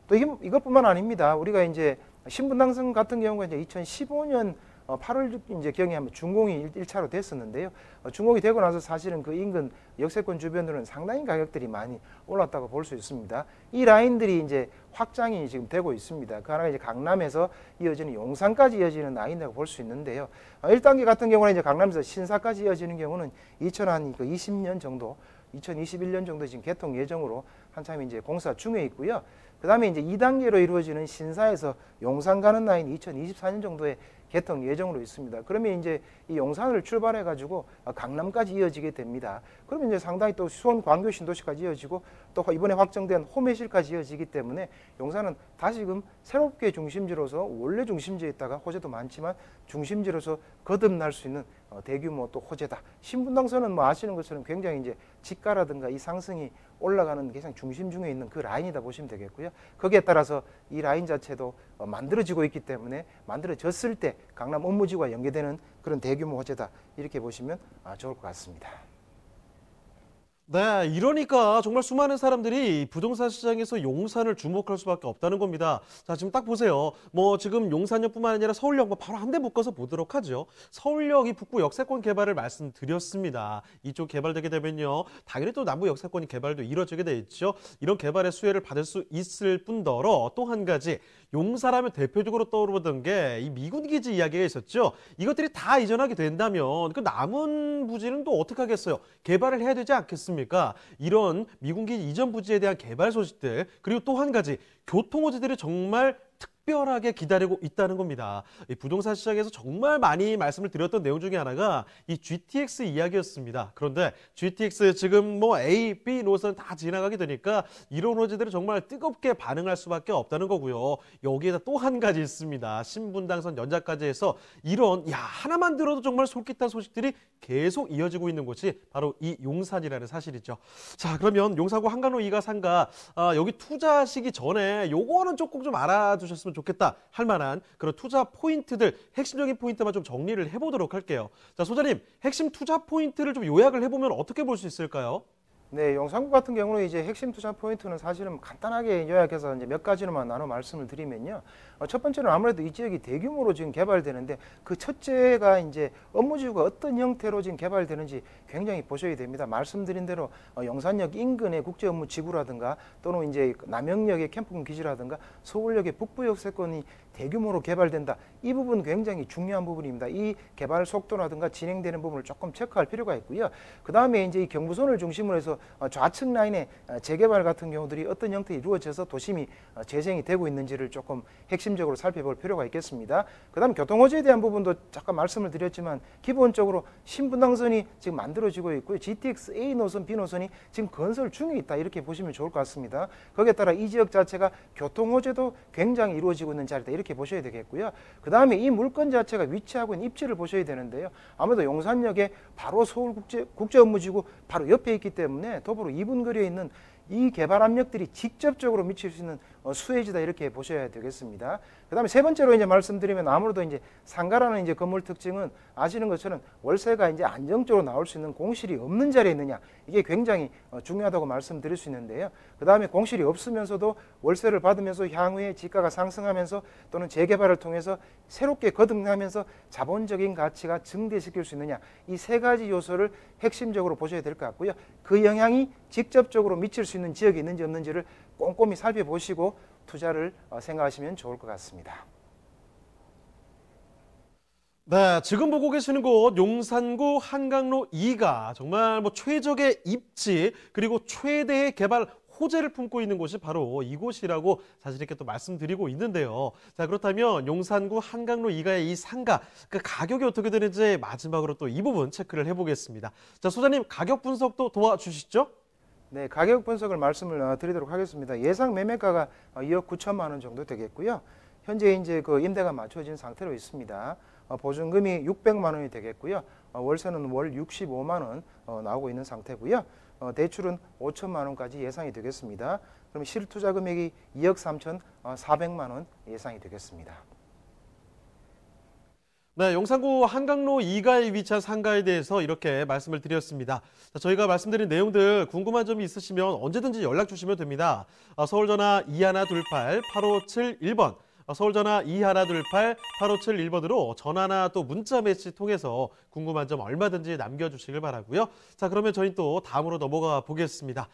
또 이것뿐만 아닙니다. 우리가 이제 신분당선 같은 경우가 이제 2015년 8월 이제 경에 준공이 1차로 됐었는데요. 준공이 되고 나서 사실은 그 인근 역세권 주변으로는 상당히 가격들이 많이 올랐다고 볼 수 있습니다. 이 라인들이 이제 확장이 지금 되고 있습니다. 그 하나가 이제 강남에서 이어지는 용산까지 이어지는 라인이라고 볼 수 있는데요. 1단계 같은 경우는 이제 강남에서 신사까지 이어지는 경우는 2020년 정도, 2021년 정도 지금 개통 예정으로 한참 이제 공사 중에 있고요. 그 다음에 이제 2단계로 이루어지는 신사에서 용산 가는 라인 2024년 정도에 개통 예정으로 있습니다. 그러면 이제 이 용산을 출발해 가지고 강남까지 이어지게 됩니다. 그러면 이제 상당히 또 수원 광교 신도시까지 이어지고 또 이번에 확정된 호매실까지 이어지기 때문에 용산은 다시금 새롭게 중심지로서 원래 중심지에 있다가 호재도 많지만 중심지로서 거듭날 수 있는 대규모 또 호재다. 신분당선은 뭐 아시는 것처럼 굉장히 이제 지가라든가 이 상승이 올라가는 가장 중심 중에 있는 그 라인이다 보시면 되겠고요. 거기에 따라서 이 라인 자체도 만들어지고 있기 때문에 만들어졌을 때 강남 업무지구와 연계되는 그런 대규모 호재다. 이렇게 보시면 좋을 것 같습니다. 네, 이러니까 정말 수많은 사람들이 부동산 시장에서 용산을 주목할 수밖에 없다는 겁니다. 자, 지금 딱 보세요. 뭐 지금 용산역뿐만 아니라 서울역 바로 한 대 묶어서 보도록 하죠. 서울역 이 북부 역세권 개발을 말씀드렸습니다. 이쪽 개발되게 되면요, 당연히 또 남부 역세권이 개발도 이루어지게 돼 있죠. 이런 개발의 수혜를 받을 수 있을 뿐더러 또 한 가지, 용산하면 대표적으로 떠오르던 게 이 미군 기지 이야기가 있었죠. 이것들이 다 이전하게 된다면 그 남은 부지는 또 어떻게 하겠어요? 개발을 해야 되지 않겠습니까? 이런 미군 기지 이전 부지에 대한 개발 소식들, 그리고 또 한 가지, 교통 호재들이 정말 특별하게 기다리고 있다는 겁니다. 이 부동산 시장에서 정말 많이 말씀을 드렸던 내용 중에 하나가 이 GTX 이야기였습니다. 그런데 GTX 지금 뭐 A, B 노선 다 지나가게 되니까 이런 호재들은 정말 뜨겁게 반응할 수밖에 없다는 거고요. 여기에다 또 한 가지 있습니다. 신분당선 연장까지 해서 이런 하나만 들어도 정말 솔깃한 소식들이 계속 이어지고 있는 곳이 바로 이 용산이라는 사실이죠. 자, 그러면 용산구 한강로 2가 상가 여기 투자하시기 전에 요거는 조금 좀 알아두셨으면 좋겠다 할 만한 그런 투자 포인트들, 핵심적인 포인트만 좀 정리를 해보도록 할게요. 자, 소장님, 핵심 투자 포인트를 좀 요약을 해보면 어떻게 볼 수 있을까요? 네, 용산구 같은 경우는 이제 핵심 투자 포인트는 사실은 간단하게 요약해서 이제 몇 가지로만 나눠 말씀을 드리면요. 첫 번째는 아무래도 이 지역이 대규모로 지금 개발되는데 그 첫째가 이제 업무지구가 어떤 형태로 지금 개발되는지 굉장히 보셔야 됩니다. 말씀드린 대로 용산역 인근의 국제업무지구라든가 또는 이제 남영역의 캠프군 기지라든가 서울역의 북부역세권이 대규모로 개발된다. 이 부분 굉장히 중요한 부분입니다. 이 개발 속도라든가 진행되는 부분을 조금 체크할 필요가 있고요. 그 다음에 이제 이 경부선을 중심으로 해서 좌측 라인의 재개발 같은 경우들이 어떤 형태로 이루어져서 도심이 재생이 되고 있는지를 조금 핵심적으로 살펴볼 필요가 있겠습니다. 그다음에 교통호재에 대한 부분도 잠깐 말씀을 드렸지만 기본적으로 신분당선이 지금 만들어지고 있고요. GTX A 노선, B 노선이 지금 건설 중에 있다 이렇게 보시면 좋을 것 같습니다. 거기에 따라 이 지역 자체가 교통호재도 굉장히 이루어지고 있는 자리다 이렇게 보셔야 되겠고요. 그다음에 이 물건 자체가 위치하고 있는 입지를 보셔야 되는데요. 아무래도 용산역에 바로 서울국제업무지구 바로 옆에 있기 때문에 도보로 2분 거리에 있는 이 개발 압력들이 직접적으로 미칠 수 있는 수혜지다 이렇게 보셔야 되겠습니다. 그다음에 세 번째로 이제 말씀드리면 아무래도 이제 상가라는 이제 건물 특징은 아시는 것처럼 월세가 이제 안정적으로 나올 수 있는 공실이 없는 자리에 있느냐 이게 굉장히 중요하다고 말씀드릴 수 있는데요. 그다음에 공실이 없으면서도 월세를 받으면서 향후에 지가가 상승하면서 또는 재개발을 통해서 새롭게 거듭나면서 자본적인 가치가 증대시킬 수 있느냐 이 세 가지 요소를 핵심적으로 보셔야 될 것 같고요. 그 영향이 직접적으로 미칠 수 있는 지역이 있는지 없는지를 꼼꼼히 살펴보시고 투자를 생각하시면 좋을 것 같습니다. 네, 지금 보고 계시는 곳 용산구 한강로 2가 정말 최적의 입지 그리고 최대의 개발 호재를 품고 있는 곳이 바로 이곳이라고 사실 이렇게 또 말씀드리고 있는데요. 자, 그렇다면 용산구 한강로 2가의 이 상가 그 가격이 어떻게 되는지 마지막으로 또 이 부분 체크를 해보겠습니다. 자, 소장님 가격 분석도 도와주시죠. 네, 가격 분석을 말씀을 드리도록 하겠습니다. 예상 매매가가 2억 9천만 원 정도 되겠고요. 현재 이제 그 임대가 맞춰진 상태로 있습니다. 보증금이 600만 원이 되겠고요. 월세는 월 65만 원 나오고 있는 상태고요. 대출은 5천만 원까지 예상이 되겠습니다. 그럼 실투자 금액이 2억 3,400만 원 예상이 되겠습니다. 네, 용산구 한강로 2가에 위치한 상가에 대해서 이렇게 말씀을 드렸습니다. 자, 저희가 말씀드린 내용들 궁금한 점이 있으시면 언제든지 연락 주시면 됩니다. 서울전화 2128-8571번, 서울전화 2128-8571번으로 전화나 또 문자 메시지 통해서 궁금한 점 얼마든지 남겨주시길 바라고요. 자, 그러면 저희 또 다음으로 넘어가 보겠습니다.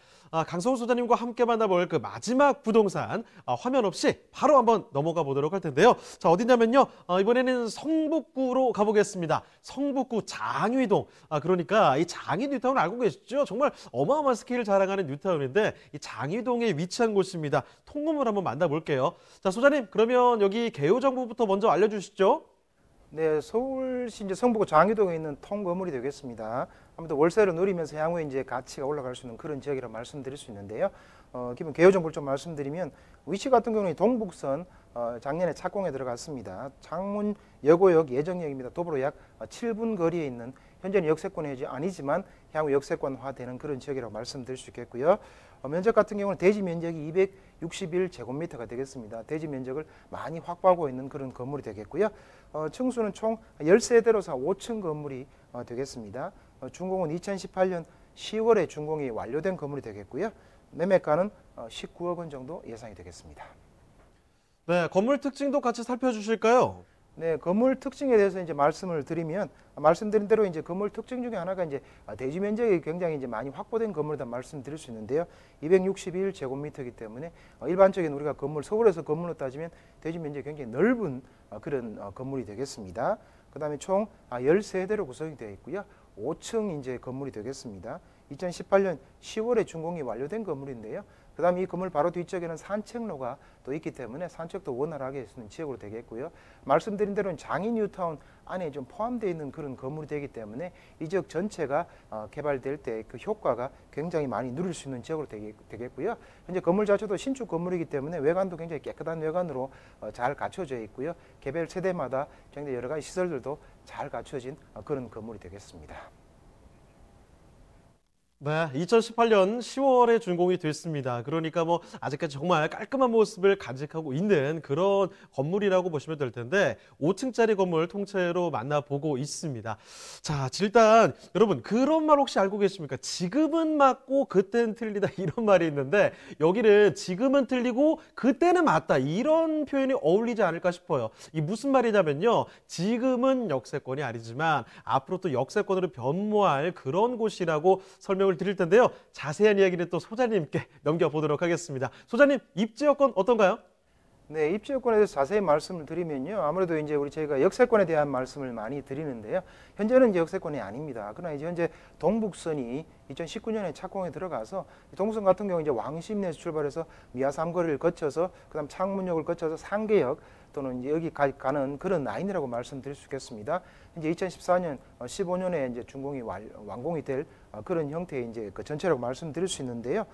강성훈 소장님과 함께 만나볼 그 마지막 부동산 화면 없이 바로 한번 넘어가 보도록 할 텐데요. 자, 어디냐면요. 이번에는 성북구로 가보겠습니다. 성북구 장위동. 그러니까 이 장위 뉴타운 알고 계시죠? 정말 어마어마한 스케일을 자랑하는 뉴타운인데 이 장위동에 위치한 곳입니다. 통건물 한번 만나볼게요. 자, 소장님 그러면 여기 개요 정보부터 먼저 알려주시죠. 네, 서울시 이제 성북구 장위동에 있는 통건물이 되겠습니다. 아무튼 월세를 누리면서 향후에 이제 가치가 올라갈 수 있는 그런 지역이라고 말씀드릴 수 있는데요. 기본 개요 정보를 좀 말씀드리면 위치 같은 경우는 동북선 작년에 착공에 들어갔습니다. 창문 여고역 예정역입니다. 도보로 약 7분 거리에 있는 현재는 역세권이 아니지만 향후 역세권화되는 그런 지역이라고 말씀드릴 수 있겠고요. 면적 같은 경우는 대지 면적이 261제곱미터가 되겠습니다. 대지 면적을 많이 확보하고 있는 그런 건물이 되겠고요. 층수는 총 10세대로서 5층 건물이 되겠습니다. 준공은 2018년 10월에 준공이 완료된 건물이 되겠고요. 매매가는 19억 원 정도 예상이 되겠습니다. 네, 건물 특징도 같이 살펴주실까요? 네, 건물 특징에 대해서 이제 말씀을 드리면 말씀드린 대로 이제 건물 특징 중에 하나가 이제 대지 면적이 굉장히 이제 많이 확보된 건물이다 말씀드릴 수 있는데요. 261제곱미터이기 때문에 일반적인 우리가 건물 서울에서 건물로 따지면 대지 면적이 굉장히 넓은 그런 건물이 되겠습니다. 그다음에 총 13대로 구성이 되어 있고요. 5층 이제 건물이 되겠습니다. 2018년 10월에 준공이 완료된 건물인데요. 그다음에 이 건물 바로 뒤쪽에는 산책로가 또 있기 때문에 산책도 원활하게 할 수 있는 지역으로 되겠고요. 말씀드린 대로는 장인 뉴타운 안에 좀 포함되어 있는 그런 건물이 되기 때문에 이 지역 전체가 개발될 때 그 효과가 굉장히 많이 누릴 수 있는 지역으로 되겠고요. 현재 건물 자체도 신축 건물이기 때문에 외관도 굉장히 깨끗한 외관으로 잘 갖춰져 있고요. 개별 세대마다 굉장히 여러 가지 시설들도 잘 갖춰진 그런 건물이 되겠습니다. 네, 2018년 10월에 준공이 됐습니다. 그러니까 아직까지 정말 깔끔한 모습을 간직하고 있는 그런 건물이라고 보시면 될 텐데 5층짜리 건물 통째로 만나보고 있습니다. 자, 일단 여러분 그런 말 혹시 알고 계십니까? 지금은 맞고 그때는 틀리다 이런 말이 있는데 여기는 지금은 틀리고 그때는 맞다 이런 표현이 어울리지 않을까 싶어요. 이 무슨 말이냐면요. 지금은 역세권이 아니지만 앞으로 또 역세권으로 변모할 그런 곳이라고 설명을 드릴 텐데요. 자세한 이야기는 또 소장님께 넘겨보도록 하겠습니다. 소장님, 입지 여건 어떤가요? 네, 입지 여건에 대해서 자세히 말씀을 드리면요. 아무래도 이제 저희가 역세권에 대한 말씀을 많이 드리는데요. 현재는 이제 역세권이 아닙니다. 그러나 이제 현재 동북선이 2019년에 착공에 들어가서 동북선 같은 경우 이제 왕십리에서 출발해서 미아 삼거리를 거쳐서 그다음 창문역을 거쳐서 상계역 또는 이제 여기 가는 그런 라인이라고 말씀드릴 수 있겠습니다. 이제 2014년, 15년에 이제 준공이 완공이 될 그런 형태의 이제 그 전체라고 말씀드릴 수 있는데요.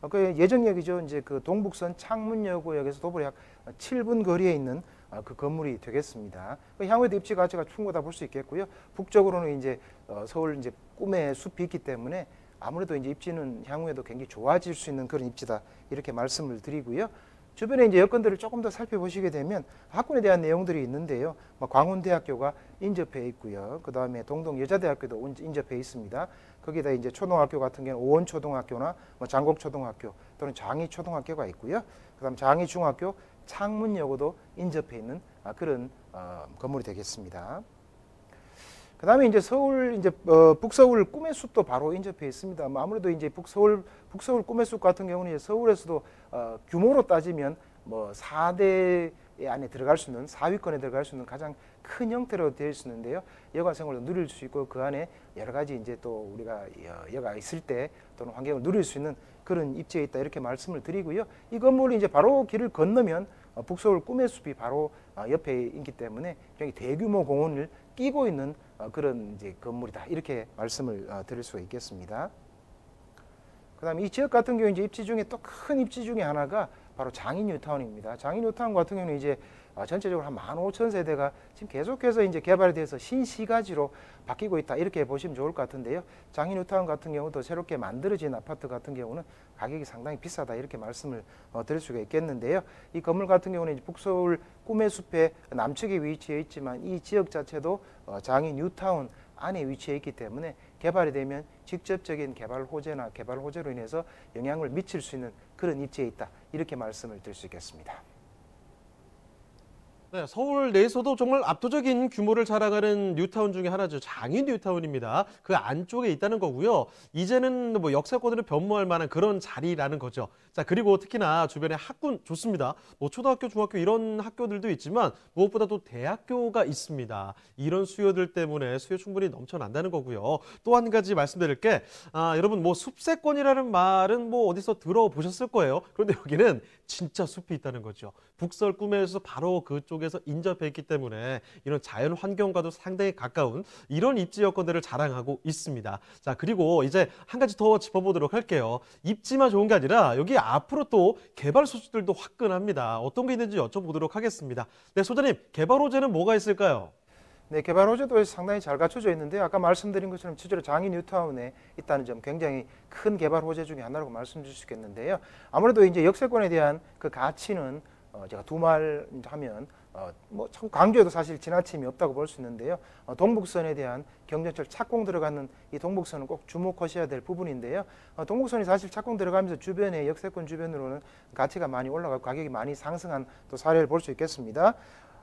그 예정역이죠. 이제 그 동북선 창문여고역에서 도보로 약 7분 거리에 있는 그 건물이 되겠습니다. 향후에도 입지 가치가 충분하다 볼 수 있겠고요. 북쪽으로는 이제 서울 이제 꿈의 숲이 있기 때문에 아무래도 이제 입지는 향후에도 굉장히 좋아질 수 있는 그런 입지다 이렇게 말씀을 드리고요. 주변에 이제 여건들을 조금 더 살펴보시게 되면 학군에 대한 내용들이 있는데요. 광운대학교가 인접해 있고요. 그 다음에 동동여자대학교도 인접해 있습니다. 거기다 이제 초등학교 같은 경우는 오원초등학교나 장곡초등학교 또는 장희초등학교가 있고요. 그 다음 장희중학교, 창문여고도 인접해 있는 그런 건물이 되겠습니다. 그 다음에 이제 서울, 북서울 꿈의 숲도 바로 인접해 있습니다. 아무래도 이제 북서울 꿈의 숲 같은 경우는 서울에서도 규모로 따지면 4대 안에 들어갈 수 있는 4위권에 들어갈 수 있는 가장 큰 형태로 되어 있는데요. 여가 생활도 누릴 수 있고 그 안에 여러 가지 이제 또 우리가 여가 있을 때 또는 환경을 누릴 수 있는 그런 입지에 있다 이렇게 말씀을 드리고요. 이 건물이 이제 바로 길을 건너면 북서울 꿈의 숲이 바로 옆에 있기 때문에 굉장히 대규모 공원을 끼고 있는 그런 이제 건물이다 이렇게 말씀을 드릴 수가 있겠습니다. 그다음에 이 지역 같은 경우 이제 입지 중에 또 큰 입지 중에 하나가 바로 장인 뉴타운입니다. 장인 뉴타운 같은 경우는 이제 전체적으로 한 15,000세대가 지금 계속해서 이제 개발이 돼서 신시가지로 바뀌고 있다 이렇게 보시면 좋을 것 같은데요. 장인 뉴타운 같은 경우도 새롭게 만들어진 아파트 같은 경우는 가격이 상당히 비싸다 이렇게 말씀을 드릴 수가 있겠는데요. 이 건물 같은 경우는 이제 북서울 꿈의 숲의 남측에 위치해 있지만 이 지역 자체도 장인 뉴타운 안에 위치해 있기 때문에 개발이 되면 직접적인 개발 호재나 개발 호재로 인해서 영향을 미칠 수 있는 그런 입지에 있다 이렇게 말씀을 드릴 수 있겠습니다. 네, 서울 내에서도 정말 압도적인 규모를 자랑하는 뉴타운 중에 하나죠. 장인 뉴타운입니다. 그 안쪽에 있다는 거고요. 이제는 뭐 역세권으로 변모할 만한 그런 자리라는 거죠. 자, 그리고 특히나 주변에 학군 좋습니다. 뭐 초등학교, 중학교 이런 학교들도 있지만 무엇보다도 대학교가 있습니다. 이런 수요들 때문에 수요 충분히 넘쳐난다는 거고요. 또 한 가지 말씀드릴 게 여러분 뭐 숲세권이라는 말은 뭐 어디서 들어보셨을 거예요. 그런데 여기는 진짜 숲이 있다는 거죠. 북서울 꿈에서 바로 그쪽에서 인접해 있기 때문에 이런 자연 환경과도 상당히 가까운 이런 입지 여건들을 자랑하고 있습니다. 자, 그리고 이제 한 가지 더 짚어보도록 할게요. 입지만 좋은 게 아니라 여기 앞으로 또 개발 소식들도 화끈합니다. 어떤 게 있는지 여쭤보도록 하겠습니다. 네, 소장님, 개발 호재는 뭐가 있을까요? 네, 개발 호재도 상당히 잘 갖춰져 있는데요. 아까 말씀드린 것처럼 실제로 장인 뉴타운에 있다는 점 굉장히 큰 개발 호재 중에 하나라고 말씀드릴 수 있겠는데요. 아무래도 이제 역세권에 대한 그 가치는 제가 두 말 하면 참 광주에도 사실 지나침이 없다고 볼 수 있는데요. 동북선에 대한 경전철 착공 들어가는 이 동북선은 꼭 주목하셔야 될 부분인데요. 동북선이 사실 착공 들어가면서 주변에 역세권 주변으로는 가치가 많이 올라가고 가격이 많이 상승한 또 사례를 볼 수 있겠습니다.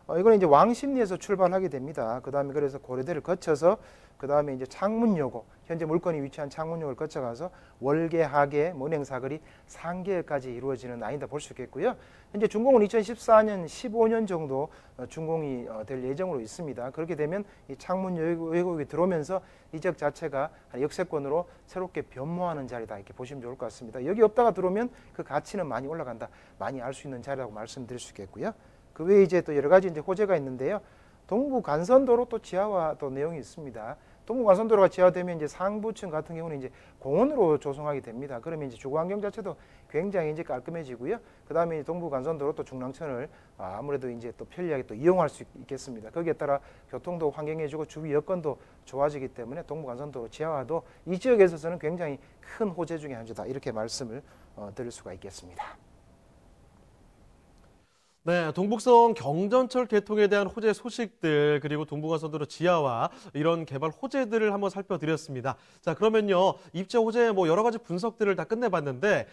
이거는 이제 왕십리에서 출발하게 됩니다. 그 다음에 그래서 고려대를 거쳐서 그 다음에 이제 창문여고, 현재 물건이 위치한 창문역을 거쳐가서 월계, 하계, 은행사거리, 상계까지 이루어지는 라인이다 볼 수 있겠고요. 현재 준공은 2014년, 15년 정도 준공이 될 예정으로 있습니다. 그렇게 되면 이 창문여고역이 들어오면서 이 지역 자체가 역세권으로 새롭게 변모하는 자리다 이렇게 보시면 좋을 것 같습니다. 여기 없다가 들어오면 그 가치는 많이 올라간다, 많이 알 수 있는 자리라고 말씀드릴 수 있겠고요. 그 외에 이제 또 여러 가지 이제 호재가 있는데요. 동부간선도로 또 지하화 또 내용이 있습니다. 동부간선도로가 지하되면 이제 상부층 같은 경우는 이제 공원으로 조성하게 됩니다. 그러면 이제 주거 환경 자체도 굉장히 이제 깔끔해지고요. 그 다음에 동부간선도로 또 중랑천을 아무래도 이제 또 편리하게 또 이용할 수 있겠습니다. 거기에 따라 교통도 환경해지고 주위 여건도 좋아지기 때문에 동부간선도로 지하화도 이 지역에 있어서는 굉장히 큰 호재 중에 하나다 이렇게 말씀을 드릴 수가 있겠습니다. 네, 동북선 경전철 개통에 대한 호재 소식들 그리고 동부간선도로 지하화 이런 개발 호재들을 한번 살펴드렸습니다. 자, 그러면요 입지 호재 뭐 여러 가지 분석들을 다 끝내봤는데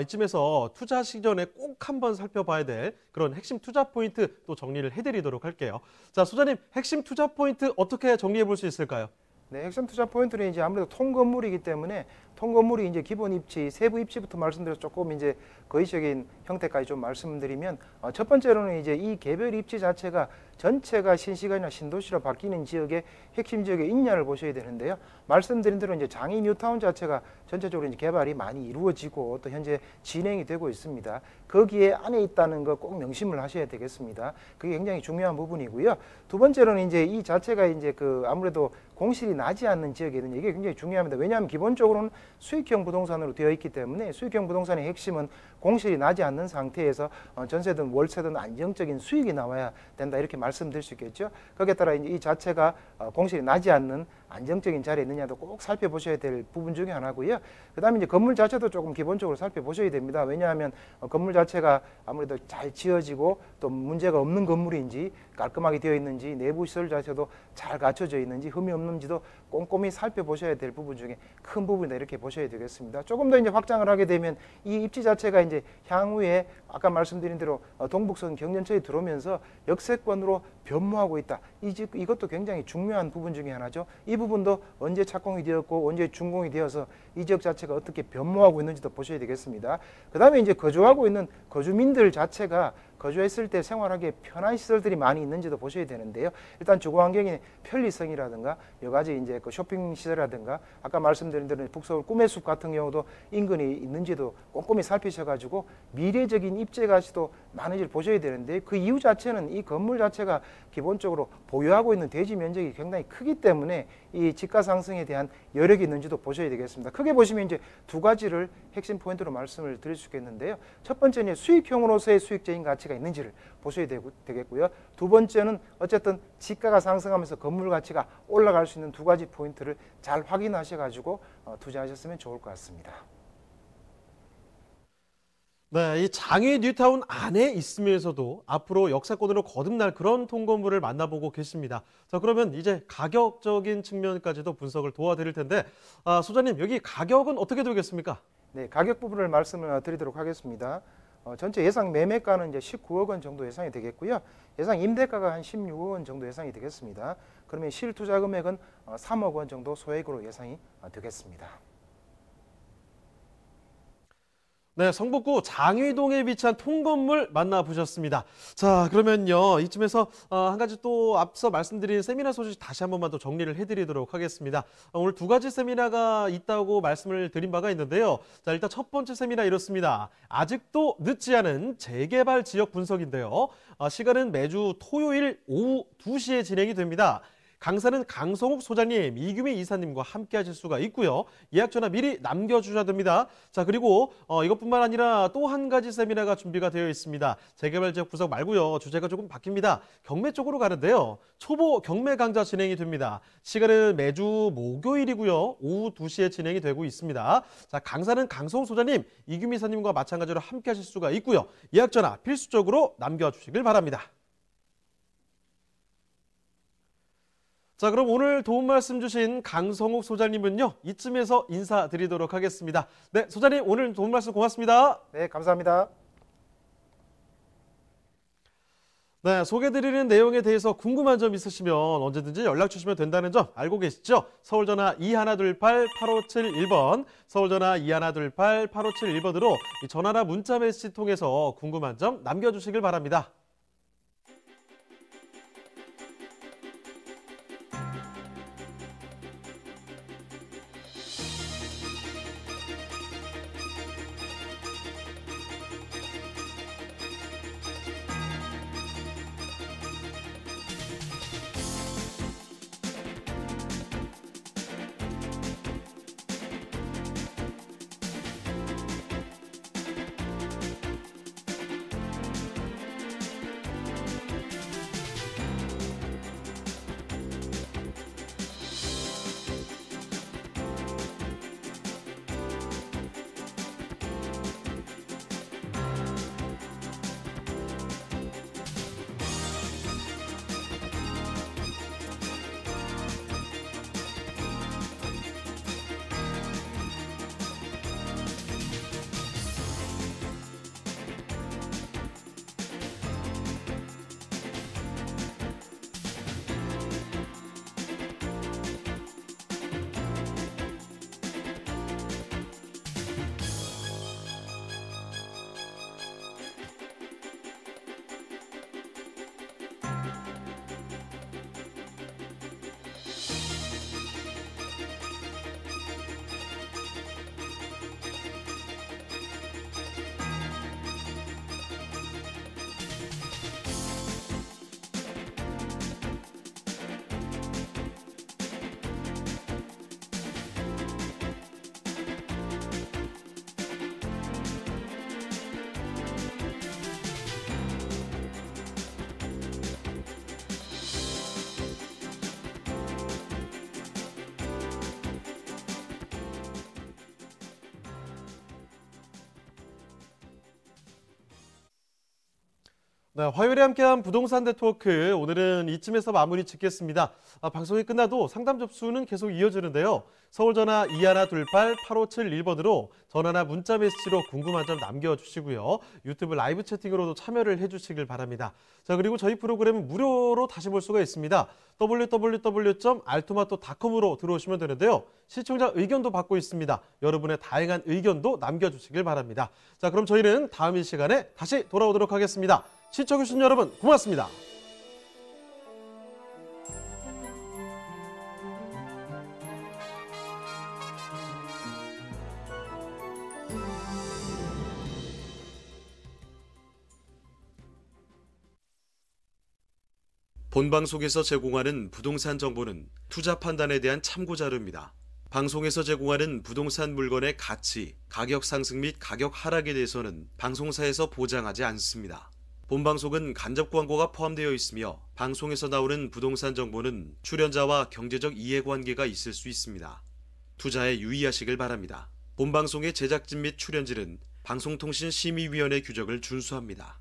이쯤에서 투자 시전에 꼭 한번 살펴봐야 될 그런 핵심 투자 포인트 또 정리를 해드리도록 할게요. 자, 소장님 핵심 투자 포인트 어떻게 정리해 볼 수 있을까요? 네, 핵심 투자 포인트는 이제 아무래도 통건물이기 때문에 통건물이 이제 기본 입지, 세부 입지부터 말씀드려서 조금 이제 거의적인 형태까지 좀 말씀드리면 첫 번째로는 이제 이 개별 입지 자체가 전체가 신시가지나 신도시로 바뀌는 지역의 핵심 지역에 있냐를 보셔야 되는데요. 말씀드린 대로 이제 장이 뉴타운 자체가 전체적으로 이제 개발이 많이 이루어지고 또 현재 진행이 되고 있습니다. 거기에 안에 있다는 거 꼭 명심을 하셔야 되겠습니다. 그게 굉장히 중요한 부분이고요. 두 번째로는 이제 이 자체가 이제 아무래도 공실이 나지 않는 지역에 있는 이게 굉장히 중요합니다. 왜냐하면 기본적으로는 수익형 부동산으로 되어 있기 때문에 수익형 부동산의 핵심은 공실이 나지 않는 상태에서 전세든 월세든 안정적인 수익이 나와야 된다 이렇게 말씀드릴 수 있겠죠. 거기에 따라 이제 이 자체가 공실이 나지 않는 안정적인 자리에 있느냐도 꼭 살펴보셔야 될 부분 중에 하나고요. 그다음에 이제 건물 자체도 조금 기본적으로 살펴보셔야 됩니다. 왜냐하면 건물 자체가 아무래도 잘 지어지고 또 문제가 없는 건물인지 깔끔하게 되어 있는지 내부 시설 자체도 잘 갖춰져 있는지 흠이 없는지도 꼼꼼히 살펴보셔야 될 부분 중에 큰 부분이다 이렇게 보셔야 되겠습니다. 조금 더 이제 확장을 하게 되면 이 입지 자체가 이제 향후에 아까 말씀드린 대로 동북선 경전철이 들어오면서 역세권으로 변모하고 있다. 이것도 굉장히 중요한 부분 중에 하나죠. 이 부분도 언제 착공이 되었고 언제 준공이 되어서 이 지역 자체가 어떻게 변모하고 있는지도 보셔야 되겠습니다. 그 다음에 이제 거주하고 있는 거주민들 자체가 거주했을 때 생활하기에 편한 시설들이 많이 있는지도 보셔야 되는데요. 일단 주거 환경의 편리성이라든가 여러 가지 이제 쇼핑 시설이라든가 아까 말씀드린 대로 북서울 꿈의 숲 같은 경우도 인근이 있는지도 꼼꼼히 살피셔가지고 미래적인 입지 가치도 많은지를 보셔야 되는데 그 이유 자체는 이 건물 자체가 기본적으로 보유하고 있는 대지 면적이 굉장히 크기 때문에 이 지가 상승에 대한 여력이 있는지도 보셔야 되겠습니다. 크게 보시면 이제 두 가지를 핵심 포인트로 말씀을 드릴 수 있겠는데요. 첫 번째는 수익형으로서의 수익적인 가치가 있는지를 보셔야 되겠고요. 두 번째는 어쨌든 지가가 상승하면서 건물 가치가 올라갈 수 있는 두 가지 포인트를 잘 확인하셔가지고 투자하셨으면 좋을 것 같습니다. 네, 이 장위 뉴타운 안에 있으면서도 앞으로 역세권으로 거듭날 그런 통건물을 만나보고 계십니다. 자, 그러면 이제 가격적인 측면까지도 분석을 도와드릴 텐데 소장님, 여기 가격은 어떻게 되겠습니까? 네, 가격 부분을 말씀을 드리도록 하겠습니다. 전체 예상 매매가는 이제 19억 원 정도 예상이 되겠고요. 예상 임대가가 한 16억 원 정도 예상이 되겠습니다. 그러면 실투자 금액은 3억 원 정도 소액으로 예상이 되겠습니다. 네, 성북구 장위동에 위치한 통건물 만나보셨습니다. 자, 그러면요, 이쯤에서 한 가지 또 앞서 말씀드린 세미나 소식 다시 한 번만 더 정리를 해드리도록 하겠습니다. 오늘 두 가지 세미나가 있다고 말씀을 드린 바가 있는데요. 자, 일단 첫 번째 세미나 이렇습니다. 아직도 늦지 않은 재개발 지역 분석인데요. 시간은 매주 토요일 오후 2시에 진행이 됩니다. 강사는 강성욱 소장님, 이규미 이사님과 함께 하실 수가 있고요. 예약 전화 미리 남겨주셔야 됩니다. 자, 그리고 이것뿐만 아니라 또 한 가지 세미나가 준비가 되어 있습니다. 재개발 지역 분석 말고요. 주제가 조금 바뀝니다. 경매 쪽으로 가는데요. 초보 경매 강좌 진행이 됩니다. 시간은 매주 목요일이고요. 오후 2시에 진행이 되고 있습니다. 자, 강사는 강성욱 소장님, 이규미 이사님과 마찬가지로 함께 하실 수가 있고요. 예약 전화 필수적으로 남겨주시길 바랍니다. 자, 그럼 오늘 도움 말씀 주신 강성욱 소장님은요, 이쯤에서 인사드리도록 하겠습니다. 네, 소장님 오늘 도움 말씀 고맙습니다. 네, 감사합니다. 네, 소개드리는 내용에 대해서 궁금한 점 있으시면 언제든지 연락 주시면 된다는 점 알고 계시죠? 서울전화 2128-8571번, 서울전화 2128-8571번으로 전화나 문자 메시지 통해서 궁금한 점 남겨주시길 바랍니다. 네, 화요일에 함께한 부동산 네트워크 오늘은 이쯤에서 마무리 짓겠습니다. 방송이 끝나도 상담 접수는 계속 이어지는데요. 서울전화 2128-8571번으로 전화나 문자 메시지로 궁금한 점 남겨주시고요. 유튜브 라이브 채팅으로도 참여를 해주시길 바랍니다. 자, 그리고 저희 프로그램은 무료로 다시 볼 수가 있습니다. www.altomato.com으로 들어오시면 되는데요. 시청자 의견도 받고 있습니다. 여러분의 다양한 의견도 남겨주시길 바랍니다. 자, 그럼 저희는 다음 이 시간에 다시 돌아오도록 하겠습니다. 시청해주신 여러분 고맙습니다. 본방송에서 제공하는 부동산 정보는 투자 판단에 대한 참고 자료입니다. 방송에서 제공하는 부동산 물건의 가치, 가격 상승 및 가격 하락에 대해서는 방송사에서 보장하지 않습니다. 본방송은 간접 광고가 포함되어 있으며 방송에서 나오는 부동산 정보는 출연자와 경제적 이해관계가 있을 수 있습니다. 투자에 유의하시길 바랍니다. 본방송의 제작진 및 출연진은 방송통신심의위원회 규정을 준수합니다.